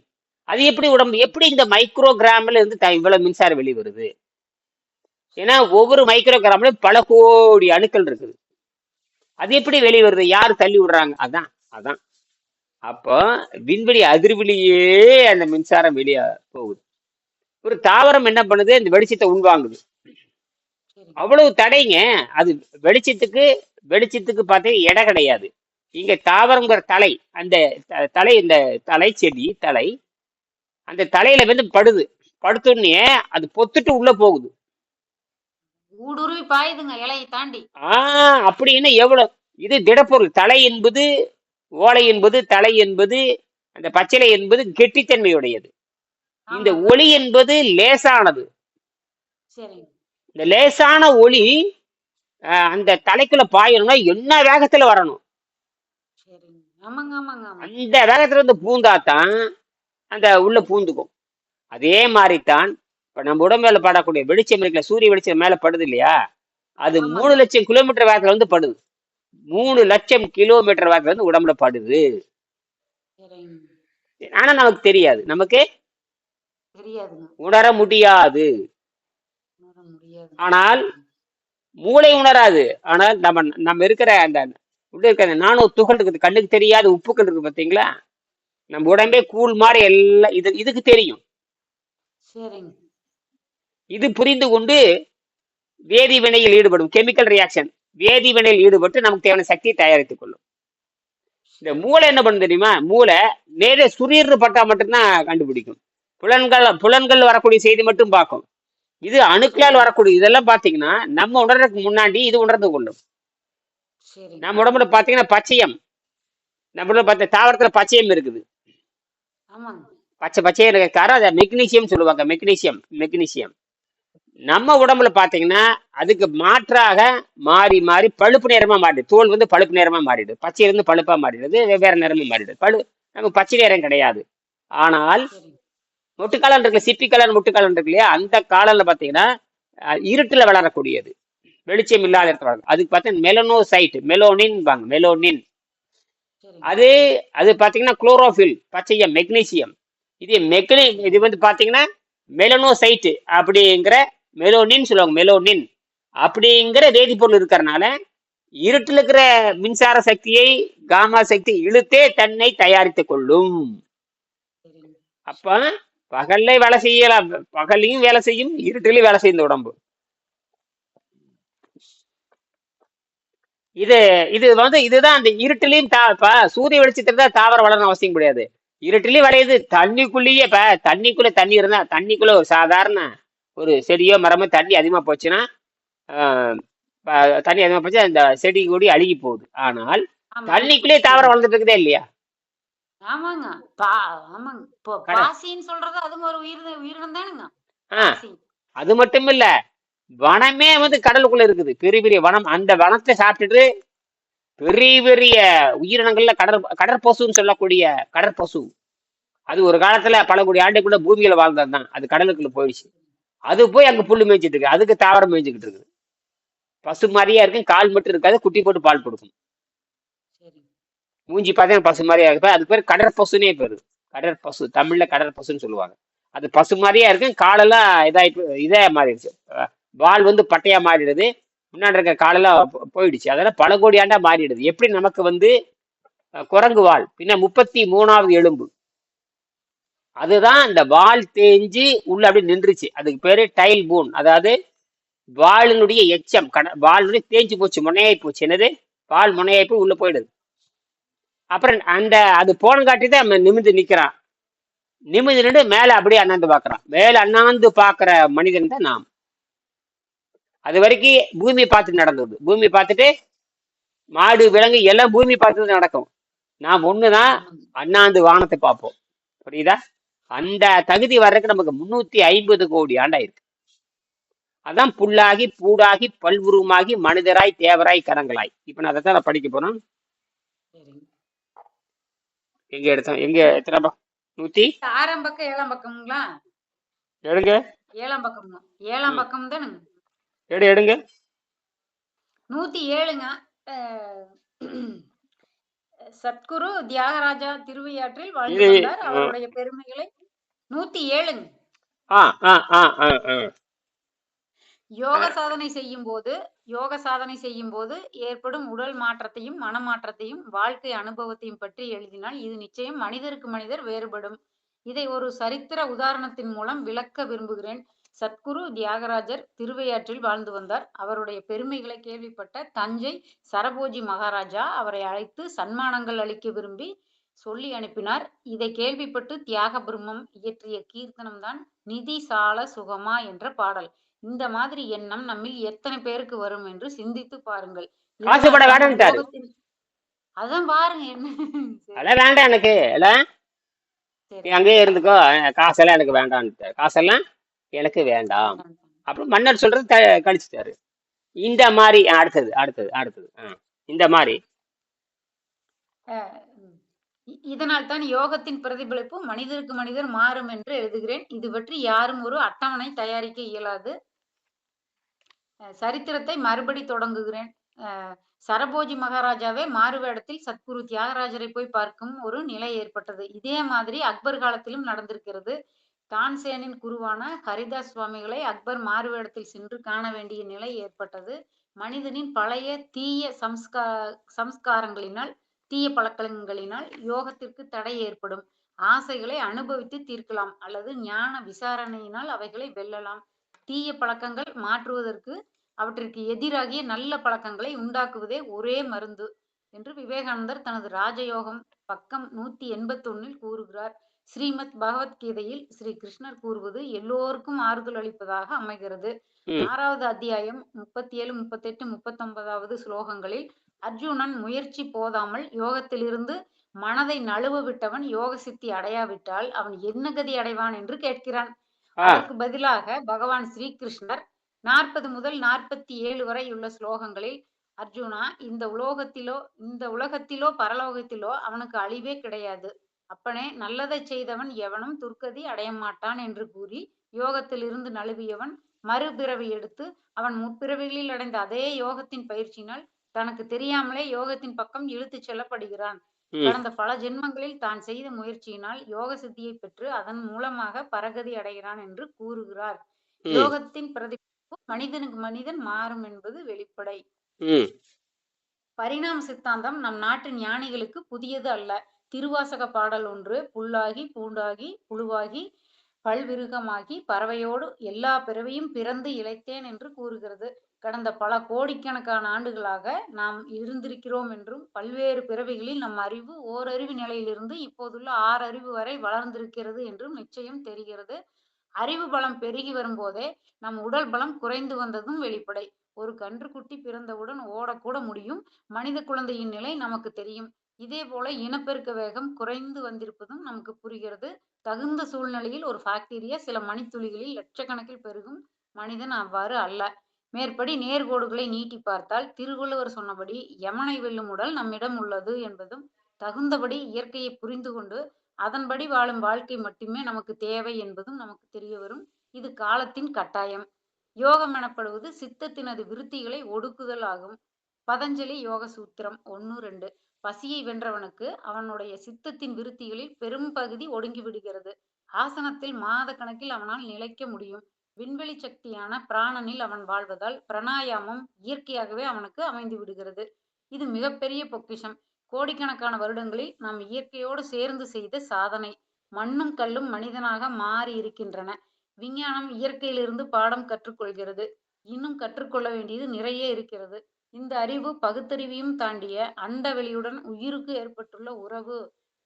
அது எப்படி எப்படி இந்த மைக்ரோ கிராம்ல இருந்து இவ்வளவு மின்சாரம் வெளிவருது? ஏன்னா ஒவ்வொரு மைக்ரோ கிராம்லயும் பல கோடி அணுக்கள் இருக்குது. அது எப்படி வெளிவருது? யாரு தள்ளி விடுறாங்க? அதான் அதான் அப்போ விண்வெளி அதிர்வெளியே அந்த மின்சாரம் வெளியே போகுது. ஒரு தாவரம் என்ன பண்ணுது? இந்த வெளிச்சத்தை உள்வாங்குது. சரிங்க. அவ்வளவு தடைங்க. அது வெளிச்சத்துக்கு வெளிச்சத்துக்கு பார்த்தீங்கன்னா எடை கிடையாது. இங்க தாவரங்கிற தலை, அந்த தலை, இந்த தலை செடி தலை, அந்த தலையில வந்து படுது. படுத்தோடனே அது பொத்துட்டு உள்ள போகுது. ஊடுருவி பாயுதுங்க இலையை தாண்டி. அப்படின்னு எவ்வளவு இது திடப்பொருள். தலை என்பது, ஓலை என்பது, தலை என்பது, அந்த பச்சிலை என்பது கெட்டித்தன்மையுடையது. இந்த ஆமாங்க. ஒளி என்பது லேசானது. சரிங்க. இந்த லேசான ஒளி அந்த தலைக்குள்ள பாயணும்னா என்ன வேகத்துல வரணும்? சரிங்க. ஆமாங்க, ஆமாங்க, ஆமாங்க. அந்த வேகத்துல இருந்து பூந்தாதான் அந்த உள்ள பூந்துக்கும். அதே மாதிரிதான் இப்ப நம்ம உடம்புல படக்கூடிய வெளிச்சம் இருக்குல்ல, சூரிய வெளிச்சம் மேல படுது இல்லையா? அது ஆமாங்க. 3,00,000 கிலோமீட்டர் வேகத்துல வந்து படுது. 3,00,000 கிலோமீட்டர் வேகத்துல வந்து உடம்புல படுது. சரிங்க. ஆனா நமக்கு தெரியாது. நமக்கு தெரியாதுங்க. உணர முடியாது. உணர முடியாது. ஆனால் சரிங்க. மூளை உணராது. ஆனால் நம்ம நம்ம இருக்கிற அந்த உள்ள இருக்கிற அந்த நானோ துகள் இருக்குது, கண்ணுக்கு தெரியாத உப்புக்கள் இருக்கு பாத்தீங்களா? நம்ம உடம்பே ஆமாங்க. கூழ் மாதிரி எல்லாம் இதுக்கு தெரியும். சரிங்க. இது புரிந்து கொண்டு வேதி வினையில் ஈடுபடும், கெமிக்கல் ரியாக்ஷன், வேதி வினையில் ஈடுபட்டு நமக்கு தேவையான சக்தியை தயாரித்துக் கொள்ளும். இந்த சரிங்க. மூளை என்ன பண்ணும் தெரியுமா? மூளை நேரே சுரீர்னு பட்டா மட்டும்தான் கண்டுபிடிக்கும். புலன்கள் வரக்கூடிய செய்தி மட்டும் பார்க்கும். இது அணுக்களால் சரிங்க. வரக்கூடிய இதெல்லாம் பாத்தீங்கன்னா நம்ம உணர்றதுக்கு முன்னாடி இது உணர்ந்து கொள்ளும். சரிங்க. நம்ம உடம்புல பாத்தீங்கன்னா பச்சையம், நம்மள பார்த்த தாவரத்துல பச்சையம் இருக்குது. ஆமாங்க. பச்சையா இருக்க காரம் அதை மெக்னீசியம் சொல்லுவாங்க. மெக்னீசியம் நம்ம உடம்புல பாத்தீங்கன்னா அதுக்கு மாற்றாக மாறி மாறி பழுப்பு நிறமா மாறிடுது. தோல் வந்து பழுப்பு நிறமா மாறிடுது. பச்சையிலிருந்து பழுப்பா மாறிடுது, வெவ்வேறு நிறமா மாறிடுது. நமக்கு பச்சை நிறம் கிடையாது. ஆனால் சரிங்க. முட்டுக்காலன் இருக்குல்ல, சிப்பி கலன் முட்டுக்காலன் இருக்கு இல்லையா? அந்த காலன்ல பாத்தீங்கன்னா இருட்டுல வளரக்கூடியது, வெளிச்சம் இல்லாத இடத்துல வளரும். அதுக்கு பார்த்தா மெலனோசைட், மெலோனின். சரிங்க. அது அது பாத்தீங்கன்னா குளோரோஃபில், பச்சையம், மெக்னீசியம். இது சரிங்க. வந்து பாத்தீங்கன்னா மெலனோசைட் அப்படிங்கிற, மெலோனின் சொல்லுவாங்க, மெலோனின் அப்படிங்கிற வேதிப்பொருள் இருக்கிறனால இருட்டில் இருக்கிற மின்சார சக்தியை காமா சக்தி இழுத்தே தன்னை தயாரித்துக் கொள்ளும். சரிங்க. அப்ப பகல்ல வேலை செய்யலாம், பகல்லையும் வேலை செய்யும், இருட்டிலையும் வேலை செய்யும் இந்த உடம்பு. இது இது வந்து இதுதான் அந்த இருட்டிலையும் சூரிய வெளிச்சத்துல தான் தாவரம் வளரணும் அவசியம் கிடையாது. இருட்டிலையும் விளையுது, தண்ணிக்குள்ளேயே. இப்ப தண்ணி இருந்தா, தண்ணிக்குள்ள ஒரு சாதாரண ஒரு செடியோ மரமோ தண்ணி அதிகமா போச்சுன்னா, ஆஹ் தண்ணி அதிகமா போச்சு அந்த செடி கொடி அழுகி போகுது. ஆனால் ஆமாங்க. தண்ணிக்குள்ளேயே தாவரம் சரிங்க. வளர்ந்துட்டு இருக்குதே இல்லையா? ஆமாங்க. ஆமாங்க. இப்போ கடை பாசின்னு சொல்றது அதுவும் ஒரு உயிரினம் தானுங்க. ஆஹ் பாசி. அது மட்டும் இல்ல, வனமே வந்து கடலுக்குள்ள இருக்குது. பெரிய பெரிய வனம், அந்த வனத்தை சாப்பிட்டுட்டு பெரிய பெரிய உயிரினங்கள்ல கடற்பசுன்னு சொல்லக்கூடிய கடற்பசு, அது ஒரு காலத்துல பல கோடி ஆண்டுக்குள்ள பூமியில வாழ்ந்தது தான். அது கடலுக்குள்ள போயிடுச்சு. அது போய் அங்க புல்லு மேய்ச்சிட்டு இருக்கு, அதுக்கு தாவரம் மேய்ச்சிக்கிட்டு இருக்குது. பசு மாதிரியா இருக்கும், கால் மட்டும் இருக்காது, குட்டி போட்டு பால் கொடுக்கும். சரிங்க. மூஞ்சி பார்த்தா பசு மாதிரியா இருக்கு, அதுக்கு பேர் கடற்பசுனே பேரு. கடற்பசு, தமிழ்ல கடற்பசுன்னு சொல்லுவாங்க. அது பசு மாதிரியா இருக்கும், காலெல்லாம் இதே மாறிடுச்சு. வால் வந்து பட்டையா மாறிடுது, முன்னாடி இருக்க காலெல்லாம் போயிடுச்சு. அதெல்லாம் பல கோடி ஆண்டா மாறிடுது. எப்படி நமக்கு வந்து குரங்கு வால், பின்ன 33வது எலும்பு, அதுதான் அந்த வால் தேஞ்சு உள்ள அப்படி நின்றுச்சு. அதுக்கு பேரு டைல் போன். அதாவது வாளினுடைய எச்சம், வாளினுடைய தேஞ்சு போச்சு, முனையாய் போச்சு. என்னது? வால் முனையாய் போய் உள்ள போயிடுது. அப்புறம் அந்த அது போன காட்டி தான் நிமிந்து நிக்கிறான். நிமிந்து நின்று மேல அப்படியே அண்ணாந்து பாக்குறான். மேல அண்ணாந்து பாக்குற மனிதன் தான் நாம். அது வரைக்கும் பூமியை பார்த்துட்டு நடந்தது. பூமியை பார்த்துட்டு மாடு விலங்கு எல்லாம் பூமி பார்த்துட்டு நடக்கும். நாம் ஒண்ணுதான் ஆமாங்க. அண்ணாந்து வானத்தை பார்ப்போம். புரியுதா? அந்த தகுதி வர்றதுக்கு நமக்கு 350 கோடி ஆண்டாயிருக்கு. அதான் புல்லாகி பூடாகி பல்வுருவமாகி மனிதராய் தேவராய் கரங்களாய். இப்ப நான் அதைத்தான் படிக்க போறோம். சரிங்க. எங்க எடுத்தோம்? எங்க எத்தனை 100 6ஆம் பக்கம் 7ஆம் பக்கம்ங்களா? எடுங்க. 7ஆம் பக்கம்ங்க. 7ஆம் ம். பக்கம் தானுங்க. எடுங்க. 107ங்க. சத்குரு தியாகராஜா திருவையாற்றில் வாழ்ந்து இது வந்தார். அவருடைய பெருமைகளை 107ங்க. ஆ ஆ ஆ ஆ ஆ யோக சாதனை செய்யும் போது ஏற்படும் உடல் மாற்றத்தையும் மனமாற்றத்தையும் வாழ்க்கை அனுபவத்தையும் பற்றி எழுதினால் இது நிச்சயம் மனிதருக்கு மனிதர் வேறுபடும். இதை ஒரு சரித்திர உதாரணத்தின் மூலம் விளக்க விரும்புகிறேன். சத்குரு தியாகராஜர் திருவையாற்றில் வாழ்ந்து வந்தார். அவருடைய பெருமைகளை கேள்விப்பட்ட தஞ்சை சரபோஜி மகாராஜா அவரை அழைத்து சன்மானங்கள் அளிக்க விரும்பி சொல்லி அனுப்பினார். இதை கேள்விப்பட்டு தியாக பிரம்மம் இயற்றிய கீர்த்தனம் தான் நிதி சால சுகமா என்ற பாடல். இந்த மாதிரி எண்ணம் நம்மில் எத்தனை பேருக்கு வரும் என்று சிந்தித்து பாருங்கள். காசுபட இதனால் தான் வேண்டான்ட்டாரு. யோகத்தின் அதான் பாருங்க என்ன. சரி, அதெல்லாம் வேண்டாம் எனக்கு எல்லாம், நீ சரி. அங்கேயே இருந்துக்கோ, காசெல்லாம் எனக்கு வேண்டான்ட்டாரு. காசெல்லாம் எனக்கு வேண்டாம் அப்புறம் மன்னர் சொல்றது கழிச்சிட்டாரு. இந்த மாதிரி அடுத்தது அடுத்தது அடுத்தது இந்த மாதிரி அஹ் இதனால் தான் யோகத்தின் பிரதிபலிப்பு மனிதருக்கு மனிதர் மாறும் என்று எழுதுகிறேன். இது பற்றி யாரும் ஒரு அட்டவணை தயாரிக்க இயலாது. சரித்திரத்தை மறுபடி தொடங்குகிறேன். சரபோஜி மகாராஜாவே மாறுவேடத்தில் சத்குரு தியாகராஜரை போய் பார்க்கும் ஒரு நிலை ஏற்பட்டது. இதே மாதிரி அக்பர் காலத்திலும் நடந்திருக்கிறது. தான்சேனின் குருவான ஹரிதாஸ் சுவாமிகளை அக்பர் மாறுவேடத்தில் சென்று காண வேண்டிய நிலை ஏற்பட்டது. மனிதனின் பழைய தீய சம்ஸ்காரங்களினால் தீய பழக்கங்களினால் யோகத்திற்கு தடை ஏற்படும். ஆசைகளை அனுபவித்து தீர்க்கலாம் அல்லது ஞான விசாரணையினால் அவைகளை வெல்லலாம். தீய பழக்கங்கள் மாற்றுவதற்கு அவற்றிற்கு எதிராகிய நல்ல பழக்கங்களை உண்டாக்குவதே ஒரே மருந்து என்று விவேகானந்தர் தனது ராஜயோகம் பக்கம் 181 கூறுகிறார். ஸ்ரீமத் பகவத்கீதையில் ஸ்ரீ கிருஷ்ணர் கூறுவது எல்லோருக்கும் ஆறுதல் அளிப்பதாக அமைகிறது. 6வது அத்தியாயம் 37, 38, 39வது ஸ்லோகங்களில் அர்ஜுனன் முயற்சி போதாமல் யோகத்திலிருந்து மனதை நழுவ விட்டவன் யோக சித்தி அடையாவிட்டால் அவன் என்ன கதி அடைவான் என்று கேட்கிறான். அதற்கு பதிலாக பகவான் ஸ்ரீகிருஷ்ணர் 40 முதல் 47 வரை உள்ள ஸ்லோகங்களில் அர்ஜுனா, இந்த உலகத்திலோ பரலோகத்திலோ அவனுக்கு அழிவே கிடையாது. அப்பனே, நல்லதை செய்தவன் எவனும் துர்க்கதி அடைய மாட்டான் என்று கூறி யோகத்திலிருந்து நழுவியவன் மறுபிறவி எடுத்து அவன் முற்பிறவிகளில் அடைந்த அதே யோகத்தின் பயிற்சியினால் தனக்கு தெரியாமலே யோகத்தின் பக்கம் இழுத்துச் செல்லப்படுகிறான். கடந்த பல ஜென்மங்களில் தான் செய்த முயற்சியினால் யோக சித்தியை பெற்று அதன் மூலமாக பரகதி அடைகிறான் என்று கூறுகிறார். யோகத்தின் பிரதிபலிப்பு மனிதனுக்கு மனிதன் மாறும் என்பது வெளிப்படை. பரிணாம சித்தாந்தம் நம் நாட்டு ஞானிகளுக்கு புதியது அல்ல. திருவாசக பாடல் ஒன்று புல்லாகி பூண்டாகி புழுவாகி பல்விருகமாகி பறவையோடு எல்லா பிறவியும் பிறந்து இழைத்தேன் என்று கூறுகிறது. கடந்த பல கோடிக்கணக்கான ஆண்டுகளாக நாம் இருந்திருக்கிறோம் என்றும் பல்வேறு பிறவிகளில் நம் அறிவு ஓரறிவு நிலையிலிருந்து இப்போதுள்ள 6 அறிவு வரை வளர்ந்திருக்கிறது என்றும் நிச்சயம் தெரிகிறது. அறிவு பலம் பெருகி வரும்போதே நம் உடல் பலம் குறைந்து வந்ததும் வெளிப்படை. ஒரு கன்றுக்குட்டி பிறந்தவுடன் ஓடக்கூட முடியும். மனித குழந்தையின் நிலை நமக்கு தெரியும். இதே போல இனப்பெருக்க வேகம் குறைந்து வந்திருப்பதும் நமக்கு புரிகிறது. தகுந்த சூழ்நிலையில் ஒரு பாக்டீரியா சில மணித்துளிகளில் லட்சக்கணக்கில் பெருகும். மனிதன் அவ்வாறு அல்ல. மேற்படி நேர்கோடுகளை நீட்டி பார்த்தால் திருவள்ளுவர் சொன்னபடி யமனை வெல்லும் உடல் நம்மிடம் உள்ளது என்பதும், தகுந்தபடி இயற்கையை புரிந்து கொண்டு அதன்படி வாழும் வாழ்க்கை மட்டுமே நமக்கு தேவை என்பதும் நமக்கு தெரிய வரும். இது காலத்தின் கட்டாயம். யோகம் எனப்படுவது சித்தத்தினது விருத்திகளை ஒடுக்குதல் ஆகும். பதஞ்சலி யோக சூத்திரம் 1-2. பசியை வென்றவனுக்கு அவனுடைய சித்தத்தின் விருத்திகளில் பெரும் பகுதி ஒடுங்கி விடுகிறது. ஆசனத்தில் மாத கணக்கில் அவனால் நிலைக்க முடியும். விண்வெளி சக்தியான பிராணனில் அவன் வாழ்வதால் பிராணாயாமம் இயற்கையாகவே அவனுக்கு அமைந்து விடுகிறது. இது மிகப்பெரிய பொக்கிஷம். கோடிக்கணக்கான வருடங்களில் நாம் இயற்கையோடு சேர்ந்து செய்த சாதனை. மண்ணும் கல்லும் மனிதனாக மாறி இருக்கின்றன. விஞ்ஞானம் இயற்கையிலிருந்து பாடம் கற்றுக்கொள்கிறது. இன்னும் கற்றுக்கொள்ள வேண்டியது நிறைய இருக்கிறது. இந்த அறிவு பகுத்தறிவையும் தாண்டிய அண்டவெளியுடன் உயிருக்கு ஏற்பட்டுள்ள உறவு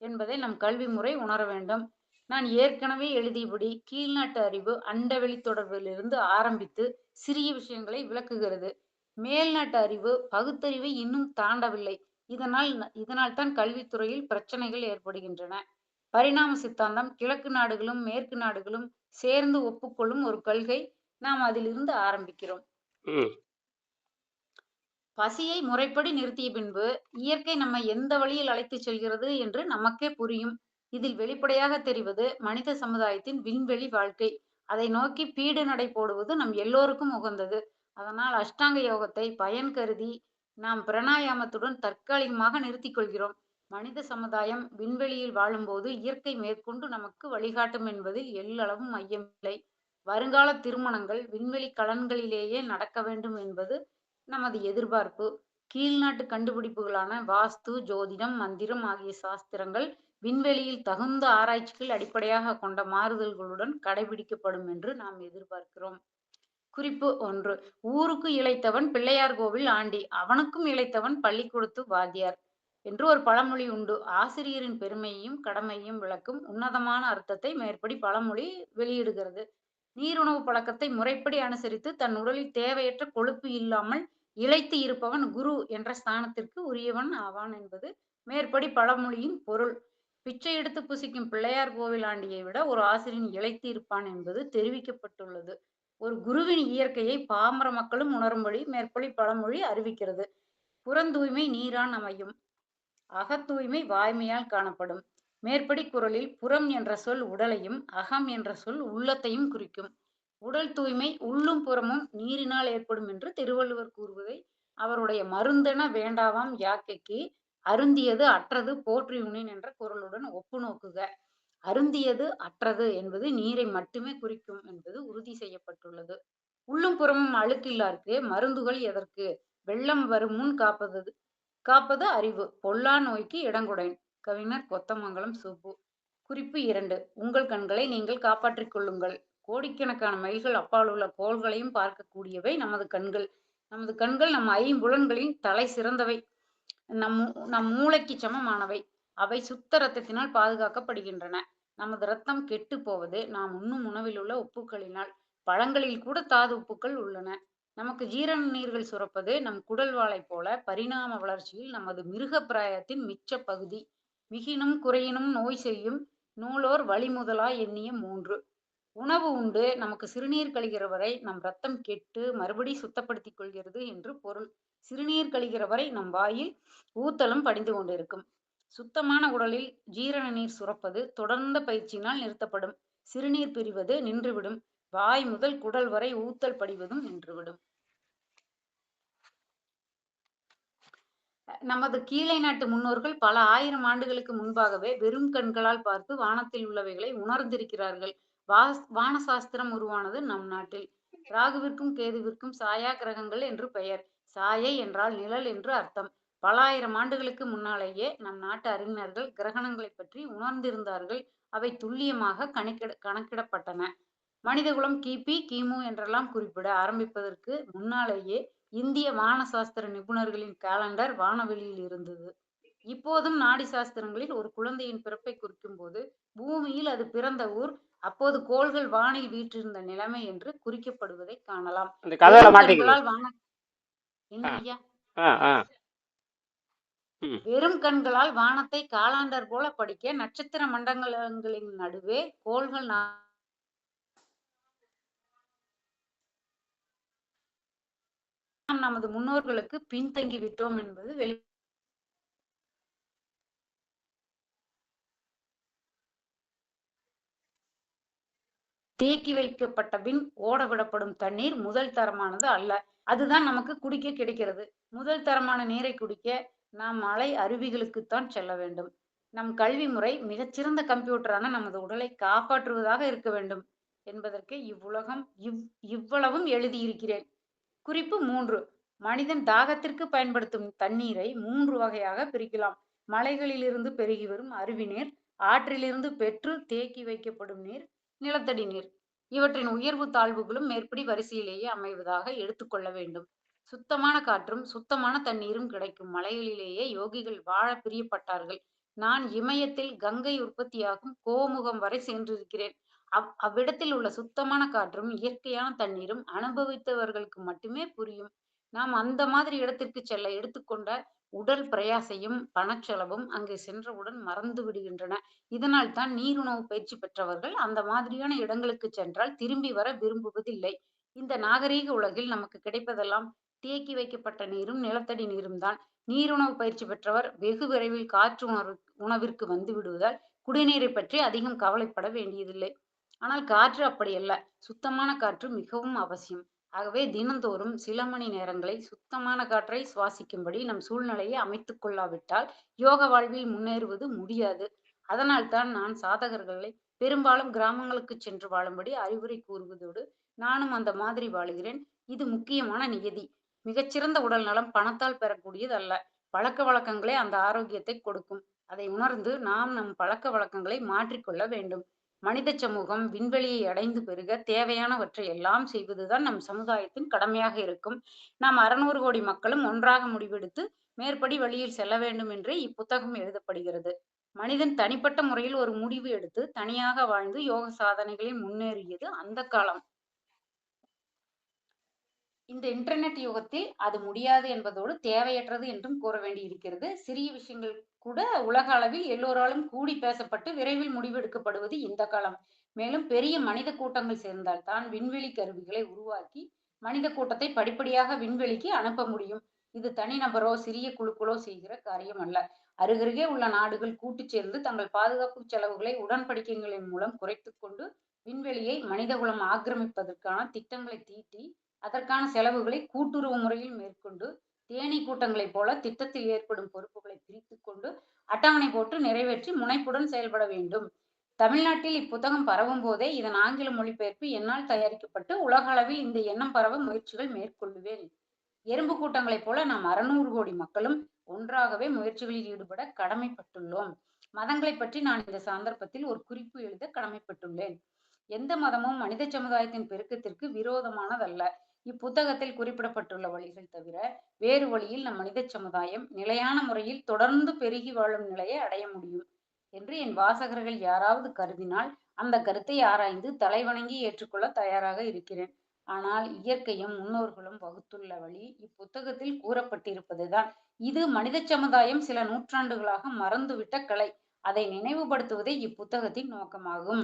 என்பதை நம் கல்வி முறை உணர வேண்டும். நான் ஏற்கனவே எழுதியபடி கீழ்நாட்டு அறிவு அண்டவெளி தொடர்பிலிருந்து ஆரம்பித்து சிறிய விஷயங்களை விளக்குகிறது. மேல்நாட்டு அறிவு பகுத்தறிவை இன்னும் தாண்டவில்லை. இதனால் தான் கல்வித்துறையில் பிரச்சனைகள் ஏற்படுகின்றன. பரிணாம சித்தாந்தம் கிழக்கு நாடுகளும் மேற்கு நாடுகளும் சேர்ந்து ஒப்புக்கொள்ளும் ஒரு கொள்கை. நாம் அதிலிருந்து ஆரம்பிக்கிறோம். பசியை முறைப்படி நிறுத்திய பின்பு இயற்கை நம்மை எந்த வழியில் அழைத்து செல்கிறது என்று நமக்கே புரியும். இதில் வெளிப்படையாக தெரிவது மனித சமுதாயத்தின் விண்வெளி வாழ்க்கை. அதை நோக்கி பீடு நடை போடுவது நம் எல்லோருக்கும் உகந்தது. அதனால் அஷ்டாங்க யோகத்தை பயன் கருதி நாம் பிராணாயாமத்துடன் தற்காலிகமாக நிறுத்திக் கொள்கிறோம். மனித சமுதாயம் விண்வெளியில் வாழும்போது இயற்கை மேற்கொண்டு நமக்கு வழிகாட்டும் என்பதில் எள்ளளவும் ஐயமில்லை. வருங்கால திருமணங்கள் விண்வெளி கலன்களிலேயே நடக்க வேண்டும் என்பது நமது எதிர்பார்ப்பு. கீழ்நாட்டு கண்டுபிடிப்புகளான வாஸ்து, ஜோதிடம், மந்திரம் ஆகிய சாஸ்திரங்கள் விண்வெளியில் தகுந்த ஆராய்ச்சிகள் அடிப்படையாக கொண்ட மாறுதல்களுடன் கடைபிடிக்கப்படும் என்று நாம் எதிர்பார்க்கிறோம். குறிப்பு 1. ஊருக்கு இளைத்தவன் பிள்ளையார் கோவில் ஆண்டி, அவனுக்கும் இளைத்தவன் பள்ளிக்கூடத்து வாத்தியார் என்று ஒரு பழமொழி உண்டு. ஆசிரியரின் பெருமையையும் கடமையையும் விளக்கும் உன்னதமான அர்த்தத்தை மேற்படி பழமொழி வெளியிடுகிறது. நீருணவு பழக்கத்தை முறைப்படி அனுசரித்து தன் உடலில் தேவையற்ற கொழுப்பு இல்லாமல் இளைத்து இருப்பவன் குரு என்ற ஸ்தானத்திற்கு உரியவன் ஆவான் என்பது மேற்படி பழமொழியின் பொருள். பிச்சை எடுத்து புசிக்கும் பிள்ளையார் கோவில் ஆண்டியை விட ஒரு ஆசிரியன் இளைத்து இருப்பான் என்பது தெரிவிக்கப்பட்டுள்ளது. ஒரு குருவின் இயற்கையை பாமர மக்களும் உணரும்படி மேற்படி பழமொழி அறிவிக்கிறது. புறந்தூய்மை நீரான் அமையும், அகத்தூய்மை வாய்மையால் காணப்படும். மேற்படி குறளில் புறம் என்ற சொல் உடலையும் அகம் என்ற சொல் உள்ளத்தையும் குறிக்கும். உடல் தூய்மை உள்ளும் புறமும் நீரினால் ஏற்படும் என்று திருவள்ளுவர் கூறுவதை அவருடைய மருந்தென வேண்டாவாம் யாக்கைக்கு அருந்தியது அற்றது போற்றியுனின் என்ற குறளுடன் ஒப்பு நோக்குக. அருந்தியது அற்றது என்பது நீரை மட்டுமே குறிக்கும் என்பது உறுதி செய்யப்பட்டுள்ளது. உள்ளும் புறமும் அழுக்கில்லார்க்கு மருந்துகள் எதற்கு? வெள்ளம் வரும் முன் காப்பது அறிவு, பொல்லா நோய்க்கு இடங்குடைன். கவிஞர் கொத்தமங்கலம் சுப்பு. குறிப்பு 2. உங்கள் கண்களை நீங்கள் காப்பாற்றிக் கொள்ளுங்கள். கோடிக்கணக்கான மைல்கள் அப்பால் உள்ள கோள்களையும் பார்க்கக்கூடியவை நமது கண்கள். நமது கண்கள் நம் ஐம்புலன்களின் தலை சிறந்தவை. நம் மூளைக்கு சமமானவை. அவை சுத்த ரத்தத்தினால் பாதுகாக்கப்படுகின்றன. நமது ரத்தம் கெட்டு போவது நாம் உண்ணும் உணவில் உள்ள உப்புக்களினால். பழங்களில் கூட தாது உப்புக்கள் உள்ளன. நமக்கு ஜீரண நீர்கள் சுரப்பது நம் குடல் வாளை போல பரிணாம வளர்ச்சியில் நமது மிருக பிராயத்தின் மிச்ச பகுதி. மிகினும் குறையினும் நோய் செய்யும் நூலோர் வழிமுதலா எண்ணிய 3. உணவு உண்டு நமக்கு சிறுநீர் கழிகிற வரை நம் ரத்தம் கெட்டு மறுபடி சுத்தப்படுத்திக் கொள்கிறது என்று பொருள். சிறுநீர் கழிகிற வரை நம் வாயில் ஊத்தலும் படிந்து கொண்டிருக்கும். சுத்தமான உடலில் ஜீரண நீர் சுரப்பது தொடர்ந்த பயிற்சியினால் நிறுத்தப்படும். சிறுநீர் பிரிவது நின்றுவிடும். வாய் முதல் குடல் வரை ஊத்தல் படிவதும் நின்றுவிடும். நமது கீழை நாட்டு முன்னோர்கள் பல ஆயிரம் ஆண்டுகளுக்கு முன்பாகவே வெறும் கண்களால் பார்த்து வானத்தில் உள்ளவைகளை உணர்ந்திருக்கிறார்கள். வானசாஸ்திரம் உருவானது நம் நாட்டில். ராகுவிற்கும் கேதுவிற்கும் சாயா கிரகங்கள் என்று பெயர். சாயை என்றால் நிழல் என்று அர்த்தம். பல ஆயிரம் ஆண்டுகளுக்கு முன்னாலேயே நம் நாட்டு அறிஞர்கள் கிரகணங்களை பற்றி உணர்ந்திருந்தார்கள். அவை துல்லியமாக கணக்கிடப்பட்டன. மனிதகுலம் கிபி கிமு என்றெல்லாம் குறிப்பிட ஆரம்பிப்பதற்கு முன்னாலேயே இந்திய வானசாஸ்திர நிபுணர்களின் காலண்டர் வானவெளியில் இருந்தது. இப்போதும் நாடி சாஸ்திரங்களில் ஒரு குழந்தையின் பிறப்பை குறிக்கும் போது பூமியில் அது பிறந்த ஊர், அப்போது கோள்கள் வானில் வீற்றிருந்த நிலைமை என்று குறிக்கப்படுவதை காணலாம். என்ன ஐயா? வெறும் கண்களால் வானத்தை காலாண்டர் போல படிக்க நட்சத்திர மண்டலங்களின் நடுவே கோள்கள் நமது முன்னோர்களுக்கு பின்தங்கி விட்டோம் என்பது தேக்கி வைக்கப்பட்ட பின் ஓடவிடப்படும் தண்ணீர் முதல் தரமானது அல்ல. அதுதான் நமக்கு குடிக்க கிடைக்கிறது. முதல் தரமான நீரை குடிக்க நாம் மலை அருவிகளுக்குத்தான் செல்ல வேண்டும். நம் கல்வி முறை மிகச்சிறந்த கம்ப்யூட்டரான நமது உடலை காப்பாற்றுவதாக இருக்க வேண்டும் என்பதற்கு இவ்வளவும் எழுதியிருக்கிறேன். குறிப்பு 3. மனிதன் தாகத்திற்கு பயன்படுத்தும் தண்ணீரை 3 வகையாக பிரிக்கலாம். மலைகளிலிருந்து பெருகி வரும் அருவி நீர், ஆற்றிலிருந்து பெற்று தேக்கி வைக்கப்படும் நீர், நிலத்தடி நீர். இவற்றின் உயர்வு தாழ்வுகளும் மேற்படி வரிசையிலேயே அமைவதாக எடுத்துக்கொள்ள வேண்டும். சுத்தமான காற்றும் சுத்தமான தண்ணீரும் கிடைக்கும் மலைகளிலேயே யோகிகள் வாழ பிரியப்பட்டார்கள். நான் இமயத்தில் கங்கை உற்பத்தியாகும் கோமுகம் வரை சென்றிருக்கிறேன். அவ்விடத்தில் உள்ள சுத்தமான காற்றும் இயற்கையான தண்ணீரும் அனுபவித்தவர்களுக்கு மட்டுமே புரியும். நாம் அந்த மாதிரி இடத்திற்கு செல்ல எடுத்துக்கொண்ட உடல் பிரயாசையும் பணச்செலவும் அங்கே சென்றவுடன் மறந்து விடுகின்றன. இதனால் தான் நீருணவு பயிற்சி பெற்றவர்கள் அந்த மாதிரியான இடங்களுக்கு சென்றால் திரும்பி வர விரும்புவதில்லை. இந்த நாகரீக உலகில் நமக்கு கிடைப்பதெல்லாம் தேக்கி வைக்கப்பட்ட நீரும் நிலத்தடி நீரும் தான். நீருணவு பயிற்சி பெற்றவர் வெகு விரைவில் காற்று உணவிற்கு வந்து விடுவதால் குடிநீரை பற்றி அதிகம் கவலைப்பட வேண்டியதில்லை. ஆனால் காற்று அப்படியல்ல. சுத்தமான காற்று மிகவும் அவசியம். ஆகவே தினந்தோறும் சில மணி நேரங்களை சுத்தமான காற்றை சுவாசிக்கும்படி நம் சூழ்நிலையை அமைத்துக் கொள்ளாவிட்டால் யோக வாழ்வில் முன்னேறுவது முடியாது. அதனால்தான் நான் சாதகர்களை பெரும்பாலும் கிராமங்களுக்கு சென்று வாழும்படி அறிவுரை கூறுவதோடு நானும் அந்த மாதிரி வாழுகிறேன். இது முக்கியமான நியதி. மிகச்சிறந்த உடல் நலம் பணத்தால் பெறக்கூடியது அல்ல. பழக்க வழக்கங்களே அந்த ஆரோக்கியத்தை கொடுக்கும். அதை உணர்ந்து நாம் நம் பழக்க வழக்கங்களை மாற்றிக்கொள்ள வேண்டும். மனித சமூகம் விண்வெளியை அடைந்து பெருக தேவையானவற்றை எல்லாம் செய்வதுதான் நம் சமுதாயத்தின் கடமையாக இருக்கும். நாம் 600 கோடி மக்களும் ஒன்றாக முடிவெடுத்து மேற்படி வழியில் செல்ல வேண்டும் என்றே இப்புத்தகம் எழுதப்படுகிறது. மனிதன் தனிப்பட்ட முறையில் ஒரு முடிவு எடுத்து தனியாக வாழ்ந்து யோக சாதனைகளில் முன்னேறியது அந்த காலம். இந்த இன்டர்நெட் யுகத்தில் அது முடியாது என்பதோடு தேவையற்றது என்றும் கூற வேண்டியிருக்கிறது. சிறிய விஷயங்கள் கூட உலக அளவில் எல்லோராலும் கூடி பேசப்பட்டு விரைவில் முடிவெடுக்கப்படுவது இந்த காலம். மேலும் பெரிய மனித கூட்டங்கள் சேர்ந்தால் தான் விண்வெளி கருவிகளை உருவாக்கி மனித கூட்டத்தை படிப்படியாக விண்வெளிக்கு அனுப்ப முடியும். இது தனிநபரோ சிறிய குழுக்களோ செய்கிற காரியம் அல்ல. அருகருகே உள்ள நாடுகள் கூட்டு சேர்ந்து தங்கள் பாதுகாப்பு செலவுகளை உடன்படிக்கைகளின் மூலம் குறைத்துக் கொண்டு விண்வெளியை மனிதகுலம் ஆக்கிரமிப்பதற்கான திட்டங்களை தீட்டி அதற்கான செலவுகளை கூட்டுறவு முறையில் மேற்கொண்டு தேனீ கூட்டங்களைப் போல திட்டத்தில் ஏற்படும் பொறுப்புகளை பிரித்துக் கொண்டு அட்டவணை போட்டு நிறைவேற்றி முனைப்புடன் செயல்பட வேண்டும். தமிழ்நாட்டில் இப்புத்தகம் பரவும் போதே இதன் ஆங்கில மொழிபெயர்ப்பு என்னால் தயாரிக்கப்பட்டு உலக அளவில் இந்த எண்ணம் பரவ முயற்சிகள் மேற்கொள்ளுவேன். எறும்பு கூட்டங்களைப் போல நாம் 600 கோடி மக்களும் ஒன்றாகவே முயற்சிகளில் ஈடுபட கடமைப்பட்டுள்ளோம். மதங்களை பற்றி நான் இந்த சந்தர்ப்பத்தில் ஒரு குறிப்பு எழுத கடமைப்பட்டுள்ளேன். எந்த மதமும் மனித சமுதாயத்தின் பெருக்கத்திற்கு விரோதமானதல்ல. இப்புத்தகத்தில் குறிப்பிடப்பட்டுள்ள வழிகள் தவிர வேறு வழியில் நம் மனித சமுதாயம் நிலையான முறையில் தொடர்ந்து பெருகி வாழும் நிலையை அடைய முடியும் என்று என் வாசகர்கள் யாராவது கருதினால் அந்த கருத்தை ஆராய்ந்து தலைவணங்கி ஏற்றுக்கொள்ள தயாராக இருக்கிறேன். ஆனால் இயற்கையும் முன்னோர்களும் வகுத்துள்ள வழி இப்புத்தகத்தில் கூறப்பட்டிருப்பதுதான். இது மனித சமுதாயம் சில நூற்றாண்டுகளாக மறந்துவிட்ட கலை. அதை நினைவுபடுத்துவதே இப்புத்தகத்தின் நோக்கமாகும்.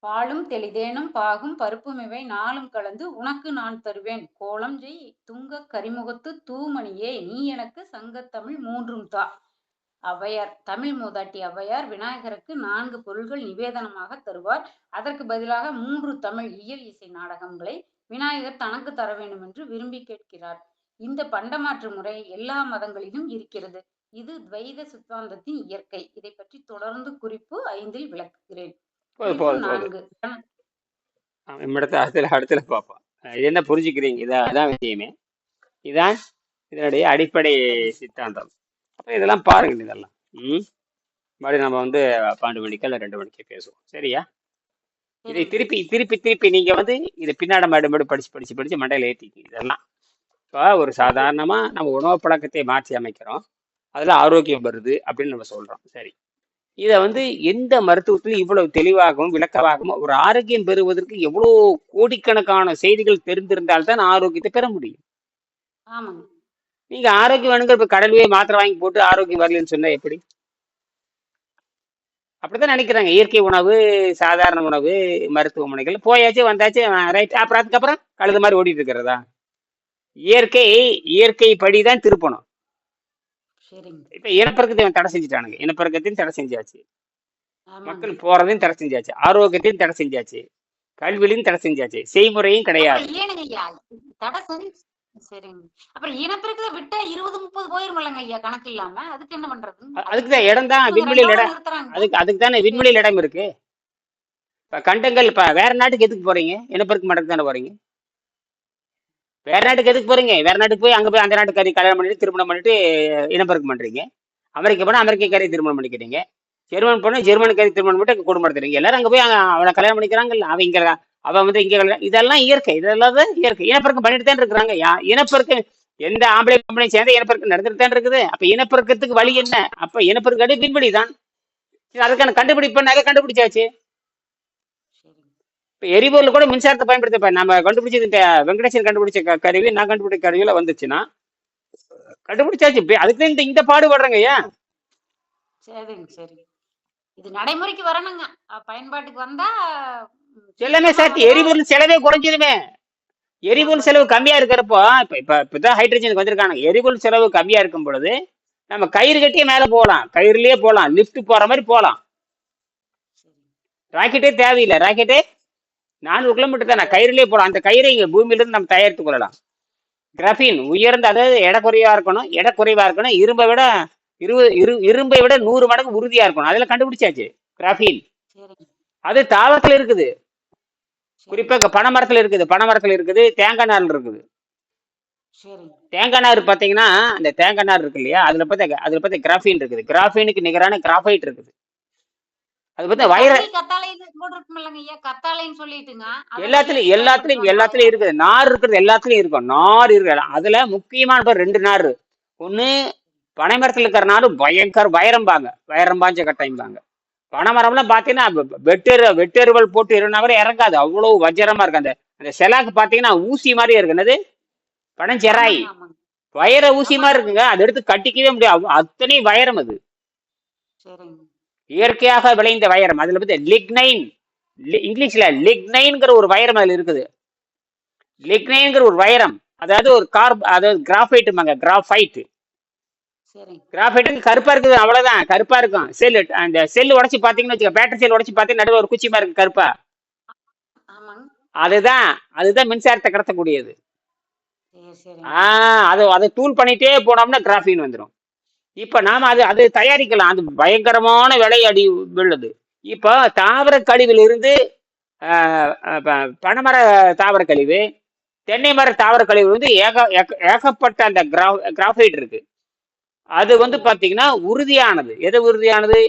பாலும் தெளிதேனும் பாகும் பருப்பும் இவை நாளும் கலந்து உனக்கு நான் தருவேன். கோலம் செய் துங்கக் கரிமுகத்து தூமணியே நீ எனக்கு சங்கத்தமிழ் மூன்றும் தா. ஔவையார். தமிழ் மூதாட்டி ஔவையார் விநாயகருக்கு 4 பொருள்கள் நிவேதனமாக தருவார். அதற்கு பதிலாக 3 தமிழ் இயல் இசை நாடகங்களை விநாயகர் தனக்கு தர வேண்டும் என்று விரும்பி கேட்கிறார். இந்த பண்டமாற்று முறை எல்லா மதங்களிலும் இருக்கிறது. இது துவைத சித்தாந்தத்தின் இயற்கை. இதை பற்றி தொடர்ந்து குறிப்பு 5இல் விளக்குகிறேன். போதும் குறிப்பு போதும் போதும் 4. நம்மிடத்தை அடுத்துல பார்ப்போம். இது என்ன புரிஞ்சுக்கிறீங்க? இதான் விஷயமே. இதான் இதனுடைய அடிப்படை சித்தாந்தம். அப்ப இதெல்லாம் பாருங்க. இதெல்லாம் மறுபடியும் நம்ம 12 மணிக்கு இல்லை 2 மணிக்கு பேசுவோம். சரியா? இதை திருப்பி திருப்பி திருப்பி நீங்க இதை பின்னாடி மறுபடியும் படிச்சு படிச்சு படிச்சு மண்டையில ஏற்றிக்கீங்க. இதெல்லாம் இப்போ ஒரு சாதாரணமா நம்ம உணவு பழக்கத்தை மாற்றி அமைக்கிறோம், அதுல ஆரோக்கியம் வருது அப்படின்னு நம்ம சொல்றோம். சரி, இதை எந்த மருத்துவத்திலும் இவ்வளவு தெளிவாகவும் விளக்கமாகவும் ஒரு ஆரோக்கியம் பெறுவதற்கு எவ்வளவு கோடிக்கணக்கான செய்திகள் தெரிந்திருந்தால்தான் ஆரோக்கியத்தை பெற முடியும். ஆமாங்க. நீங்க ஆரோக்கியம் வேணுங்கிற இப்ப கடலையே மாத்திரை வாங்கி போட்டு ஆரோக்கியம் வரலன்னு சொன்னா எப்படி? அப்படித்தான் நினைக்கிறாங்க. இயற்கை உணவு, சாதாரண உணவு, மருத்துவமனைகள் போயாச்சு வந்தாச்சு, ரைட். அப்புறம் அதுக்கப்புறம் கழுது மாதிரி ஓடிட்டு இருக்கிறதா? இயற்கை படிதான் திருப்பணும். சரிங்க. இப்ப இனப்பெருக்கத்தை தடை செஞ்சுட்டானுங்க. இனப்பெருக்கத்தையும் தடை செஞ்சாச்சு, ஆமாங்க. மக்கள் போறதையும் தடை செஞ்சாச்சு, ஆரோக்கியத்தையும் தடை செஞ்சாச்சு, கல்வியிலையும் தடை செஞ்சாச்சு, செய்முறையும் கிடையாது. அப்புறம் ஏனுங்க ஐயா தடை சரிங்க. அப்புறம் இனப்பெருக்கத்தை விட்டா 20-30 போயிருமில்லங்க ஐயா கணக்கு இல்லாம. அதுக்கு என்ன பண்றது? அதுக்குதான் இடம் தான் விண்வெளியில் இடம். அதுக்கு தானே விண்வெளியில் இடம் இருக்கு. இப்ப கண்டங்கள் இப்ப வேற நாட்டுக்கு எதுக்கு போறீங்க? இனப்பெருக்கம் மடக்கு தானே போறீங்க. வேற நாட்டுக்கு எதுக்கு போறீங்க? வேற நாட்டுக்கு போய் அங்க போய் அந்த நாட்டுக்காரி கல்யாணம் பண்ணிட்டு திருமணம் பண்ணிட்டு இனப்பெருக்கம் பண்றீங்க. அமெரிக்கா போனா அமெரிக்காரி திருமணம் பண்ணிக்கிறீங்க. ஜெர்மன் போனா ஜெர்மனுக்காரி திருமணம் பண்ணிட்டு குடும்பம் நடத்துறீங்க. எல்லாரும் அங்க போய் அவளை கல்யாணம் பண்ணிக்கிறாங்கல்ல. அவன் இங்க இதெல்லாம் இயற்கை. இதெல்லாம் தான் இயற்கை. இனப்பெருக்கம் பண்ணிட்டு தான் இருக்கிறாங்க. இனப்பெருக்கம் எந்த ஆம்பளை பொம்பளை சேர்ந்த இனப்பெருக்கம் நடந்துட்டு தான் இருக்குது. அப்ப இனப்பெருக்கத்துக்கு வழி என்ன? அப்ப இனப்பெருக்கம் விண்வெளி தான். அதுக்கான கண்டுபிடிப்பு நிறைய கண்டுபிடிச்சாச்சு. இப்ப எரிபொருள் கூட மின்சாரத்தை பயன்படுத்த நம்ம கண்டுபிடிச்சது வெங்கடேசன் கண்டுபிடிச்ச கருவி, நான் கண்டுபிடிச்ச கருவியில வந்துச்சுன்னா கண்டுபிடிச்சாச்சு. அதுக்கு இந்த பாடுபடுறேங்க. ஏன்? சரிங்க. சரி, இது நடைமுறைக்கு வரணுங்க. பயன்பாட்டுக்கு வந்தா எல்லாமே சாத்தி. எரிபொருள் செலவே குறைஞ்சிருமே. எரிபொருள் செலவு கம்மியா இருக்கிறப்போ இப்பதான் ஹைட்ரஜனுக்கு வந்திருக்காங்க. எரிபொருள் செலவு கம்மியா இருக்கும் பொழுது நம்ம கயிறு கட்டியே மேல போகலாம், கயிறுலயே போகலாம், லிப்ட் போற மாதிரி போகலாம். ராக்கெட்டே தேவையில்லை. ராக்கெட்டே 400 கிலோமீட்டர் தான். நான் கயிறுலயே போலாம். அந்த கயிறை இங்க பூமியில இருந்து நம்ம தயாரித்துக் கொள்ளலாம். கிராஃபின் உயர்ந்த, அதாவது எடை குறைவா இருக்கணும், எடை குறைவா இருக்கணும், இரும்பை விட 100 மடங்கு உறுதியா இருக்கணும். அதுல கண்டுபிடிச்சாச்சு கிராஃபின். சரிங்க அது தாவரத்துல இருக்குது, குறிப்பா சரிங்க பனைமரத்துல இருக்குது, பனைமரத்துல இருக்குது, தேங்காய் நார்ல இருக்குது. சரிங்க தேங்காய் நார் பாத்தீங்கன்னா, அந்த தேங்காய் நார் இருக்கு இல்லையா, அதுல பார்த்த கிராஃபின் இருக்குது. கிராஃபினுக்கு நிகரான கிராஃபைட் இருக்குது. அது இந்த பார்த்தா கள்ளி கத்தாழைன்னு போட்டிருக்கும் இல்லைங்க ஐயா, கத்தாழைன்னு சொல்லிட்டுங்க, அதை நீங்க எல்லாத்துலயும் எல்லாத்துலயும் பயன்படுத்தலாமா எல்லாத்துலயும் இருக்குது. நார் இருக்கிறது எல்லாத்துலயும் இருக்கும். நார் இருக்கு. அதுல முக்கியமான 2 நார். ஒண்ணு பனை மரத்துல இருக்கிற நார் பயங்கர வைரம்பாங்க, வைரம் பாஞ்ச கட்டாயம்பாங்க. பனை மரம்லாம் பாத்தீங்கன்னா வெட்டெருவல் போட்டு இருந்தா கூட இறங்காது, அவ்வளவு வஜ்ரமா இருக்கு. அந்த அந்த செலாக்கு பாத்தீங்கன்னா ஊசி மாதிரி இருக்கு. என்னது? பனஞ்செராய். ஆமாங்க ஆமாங்க வைர ஊசி மாதிரி ஆமாங்க இருக்குங்க. அதை எடுத்து கட்டிக்கவே முடியாது, அத்தனை வைரம் அது. சரிங்க இயற்கையாக விளைந்த வைரம். அதுல பத்தி லிக்னைன், இங்கிலீஷ்ல லிக்னைன்ங்கிற ஒரு வைரம் அதுல இருக்குது. லிக்னைன்ங்கிற ஒரு வைரம், அதாவது ஒரு அதாவது கிராஃபைட்டுமாங்க, கிராஃபைட். சரிங்க கிராஃபைட்டுக்கு கருப்பா இருக்குது, அவ்வளவுதான். கருப்பா இருக்கும். அந்த செல் உடைச்சு பாத்தீங்கன்னு வச்சுக்க, பேட்டரி செல் உடைச்சு பார்த்தீங்கன்னா நடுவில் ஒரு குச்சிமா இருக்கு கருப்பா. ஆமாங்க அதுதான் அதுதான் மின்சாரத்தை கடத்தக்கூடியது. சரி சரிங்க அதை தூள் பண்ணிட்டே போனோம்னா கிராஃபின் வந்துடும். இப்ப நாம அது தயாரிக்கலாம். அது பயங்கரமான விலை அடி உள்ளது. இப்போ தாவர கழிவுல இருந்து பனைமர தாவர கழிவு, தென்னை மர தாவர கழிவு வந்து ஏகப்பட்ட அந்த கிராஃபைட் இருக்கு. அது வந்து சரிங்க பாத்தீங்கன்னா உறுதியானது. எது உறுதியானது?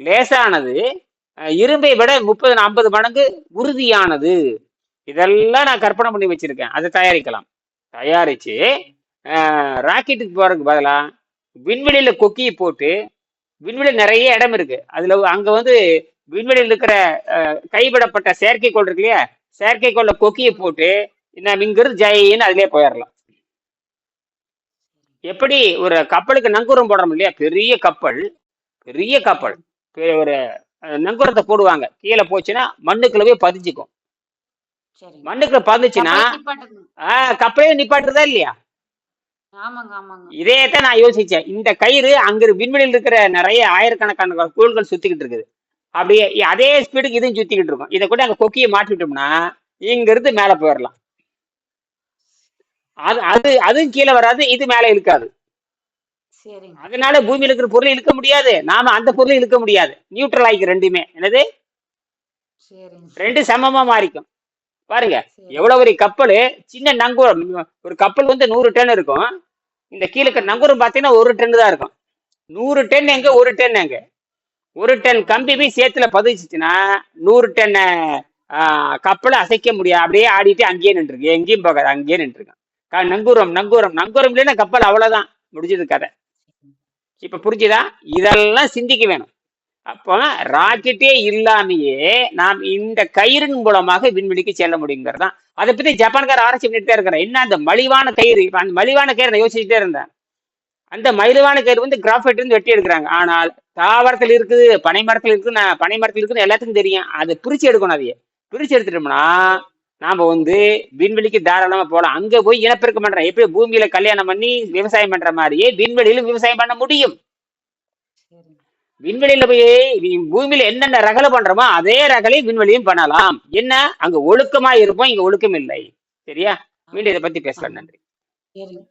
லேசானது. இரும்பை விட 30-50 மடங்கு உறுதியானது. இதெல்லாம் நான் கற்பனை பண்ணி வச்சிருக்கேன். அதை தயாரிக்கலாம். தயாரிச்சு ராக்கெட்டுக்கு போறதுக்கு பதிலா விண்வெளியில கொக்கியை போட்டு, விண்வெளியில் நிறைய இடம் இருக்கு, அதுல அங்க வந்து விண்வெளியில் இருக்கிற கைவிடப்பட்ட செயற்கைக்கோள் இருக்கு இல்லையா, செயற்கைக்கோள்ல கொக்கியை போட்டு நம்ம இங்கிருந்து ஜெயின்னு அதுலயே போயிடலாம். எப்படி ஒரு கப்பலுக்கு நங்கூரம் போடுறோம் இல்லையா, பெரிய கப்பல் சரிங்க ஒரு நங்கூரத்தை போடுவாங்க, கீழே போச்சுன்னா மண்ணுக்குள்ள போய் பதிச்சுக்கும். சரிங்க மண்ணுக்குள்ள பதிச்சுன்னா கப்பலை நிப்பாட்டுங்க. கப்பலே நிப்பாட்டுறதா இல்லையா? ஆமாங்க ஆமாங்க இதையத்தான் நான் யோசிச்சேன். இந்த கயிறு அங்க விண்வெளியில் இருக்கிற நிறைய ஆயிரக்கணக்கான கோள்கள் சுத்திக்கிட்டு இருக்குது, அப்படியே அதே ஸ்பீடுக்கு இதுவும் சுத்திக்கிட்டு இருக்கும். இதை கூட அங்க கொக்கியை மாட்டிட்டோம்னா இங்க இருந்து மேல போயிடலாம். அதுவும் கீழே வராது, இது மேல இழுக்காது. சரிங்க அதனால பூமியில இருக்கிற பொருளை இழுக்க முடியாது, நாம அந்த பொருளை இழுக்க முடியாது. நியூட்ரல் ஆயிக்கு ரெண்டுமே. என்னது? சரிங்க ரெண்டு சமமா மாறிக்கும். பாருங்க, சரி எவ்வளவு ஒரு கப்பல், சின்ன நங்கூரம். ஒரு கப்பல் வந்து 100 டன் இருக்கும். இந்த கீழே ஆமாங்க நங்கூரம் பாத்தீங்கன்னா 1 டன் தான் இருக்கும். 100 டன் எங்க, 1 டன் எங்க? 1 டன் கம்பி போய் சேத்துல பதிச்சுச்சுன்னா 100 டன் கப்பலை அசைக்க முடியாது. அப்படியே ஆடிட்டு அங்கேயே நின்றுருக்கு, எங்கேயும் போகாது, அங்கேயே நின்றுருக்கு. நங்கூரம் நங்கூரம் நங்கூரம் இல்லைன்னா கப்பல் அவ்வளவுதான், முடிஞ்சது கதை. இப்ப புரிஞ்சுதா? இதெல்லாம் சிந்திக்க வேணும். அப்போ ராக்கெட்டே இல்லாமையே நாம் இந்த கயிறின் மூலமாக விண்வெளிக்கு செல்ல முடியுங்கிறதான். அதை பத்தி ஜப்பான்கார ஆராய்ச்சி பண்ணிட்டு தான் இருக்கிறேன். என்ன அந்த மலிவான கயிறு, அந்த மலிவான கயிறு நான் யோசிச்சுட்டே இருந்தேன். அந்த மலிவான கயிறு வந்து கிராஃபைட் இருந்து வெட்டி எடுக்கிறாங்க. ஆனால் தாவரத்தில் இருக்குது, பனை மரத்தில் இருக்குது, பனை மரத்தில் இருக்குன்னு எல்லாத்துக்கும் தெரியும். அதை பிரிச்சு எடுக்கணும். அதையே பிரிச்சு எடுத்துட்டோம்னா நாம வந்து விண்வெளிக்கு தாராளமா போகலாம். அங்க போய் இனப்பெருக்கம் பண்றோம். எப்படி பூமியில கல்யாணம் பண்ணி விவசாயம் பண்ற மாதிரியே விண்வெளியிலும் விவசாயம் பண்ண முடியும். விண்வெளியில போய் பூமியில என்னென்ன ரகலை பண்றோமோ அதே ரகலை விண்வெளியும் பண்ணலாம். என்ன, அங்க ஒழுக்கமா இருப்போம், இங்க ஒழுக்கம் இல்லை. சரியா? மீண்டும் இதை பத்தி பேசலாம். நன்றி. சரிங்க